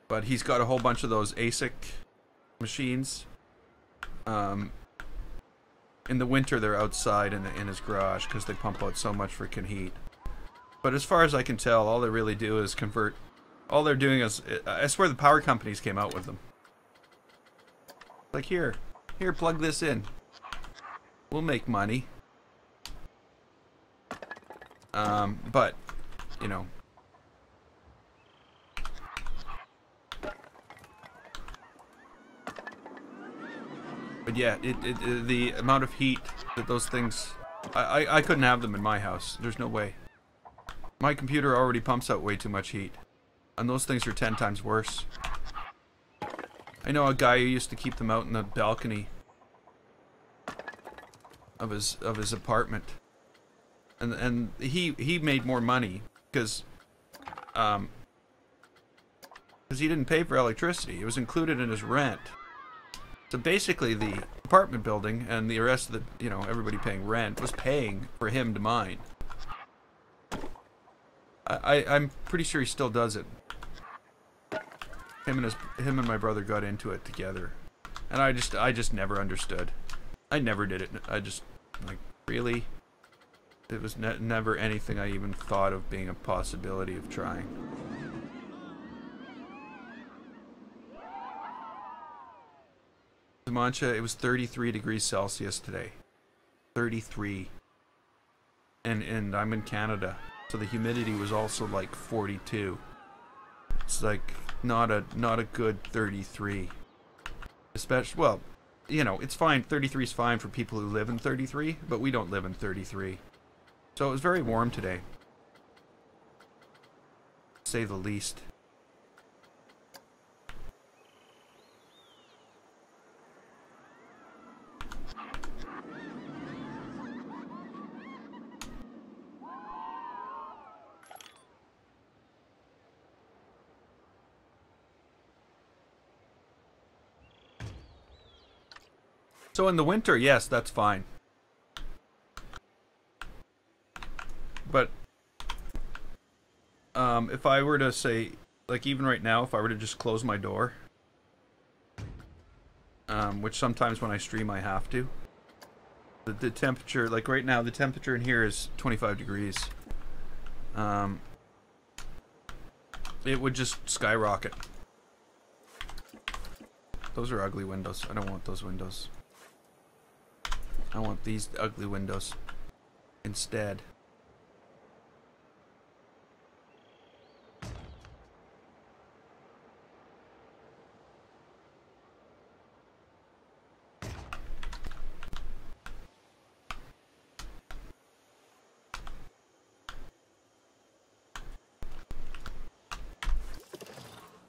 but he's got a whole bunch of those ASIC machines. In the winter, they're outside in his garage because they pump out so much freaking heat. But as far as I can tell, all they really do is convert. All they're doing is, I swear, the power companies came out with them. Like, here, plug this in. We'll make money. But, you know. But yeah, the amount of heat that those things... I couldn't have them in my house. There's no way. My computer already pumps out way too much heat. And those things are 10 times worse. I know a guy who used to keep them out in the balcony of his apartment. And he made more money because he didn't pay for electricity. It was included in his rent. So basically, the apartment building and the rest of the, you know, everybody paying rent was paying for him to mine. I'm pretty sure he still does it. Him and my brother got into it together, and I just never understood. I never did it. I just, like, really, it was never anything I even thought of being a possibility of trying. Mancha, it was 33 degrees Celsius today. 33. And I'm in Canada, so the humidity was also like 42. It's like not a good 33. Especially, well, you know, it's fine. 33 is fine for people who live in 33, but we don't live in 33. So it was very warm today, to say the least. So in the winter, yes, that's fine. But if I were to say, like even right now, if I were to just close my door, which sometimes when I stream I have to, the temperature, like right now, the temperature in here is 25 degrees. It would just skyrocket. Those are ugly windows. I don't want those windows. I want these ugly windows instead.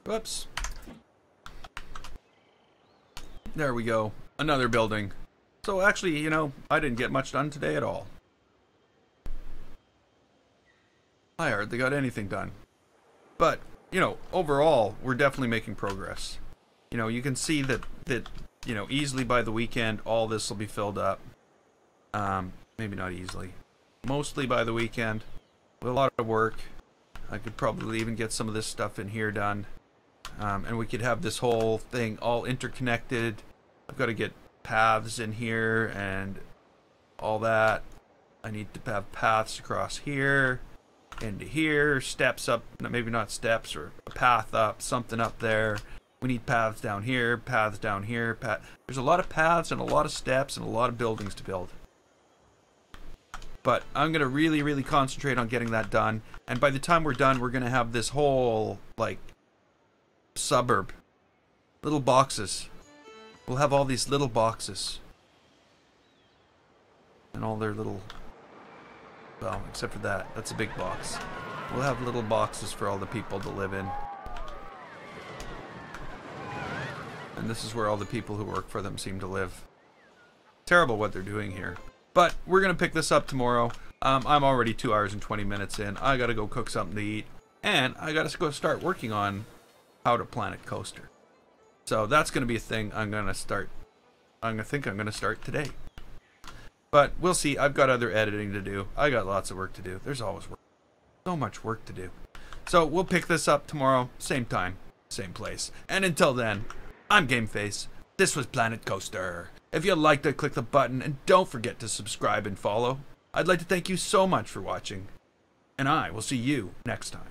Whoops. There we go. Another building. So actually, you know, I didn't get much done today at all. I hardly got anything done. But, you know, overall, we're definitely making progress. You know, you can see that you know, easily by the weekend, all this will be filled up. Maybe not easily. Mostly by the weekend. With a lot of work. I could probably even get some of this stuff in here done. And we could have this whole thing all interconnected. I've got to get paths in here and all that. I need to have paths across here, into here, steps up, maybe not steps, or a path up, something up there. We need paths down here, paths down here. There's a lot of paths and a lot of steps and a lot of buildings to build. But I'm going to really, really concentrate on getting that done. And by the time we're done, we're going to have this whole, like, suburb. Little boxes. We'll have all these little boxes. And all their little... Well, except for that. That's a big box. We'll have little boxes for all the people to live in. And this is where all the people who work for them seem to live. Terrible what they're doing here. But we're going to pick this up tomorrow. I'm already 2 hours and 20 minutes in. I got to go cook something to eat. And I got to go start working on how to Planet Coaster. So that's going to be a thing I'm going to start. I'm going to start today. But we'll see. I've got other editing to do. I got lots of work to do. There's always work. So much work to do. So we'll pick this up tomorrow. Same time. Same place. And until then, I'm GameFace. This was Planet Coaster. If you liked it, click the button. And don't forget to subscribe and follow. I'd like to thank you so much for watching. And I will see you next time.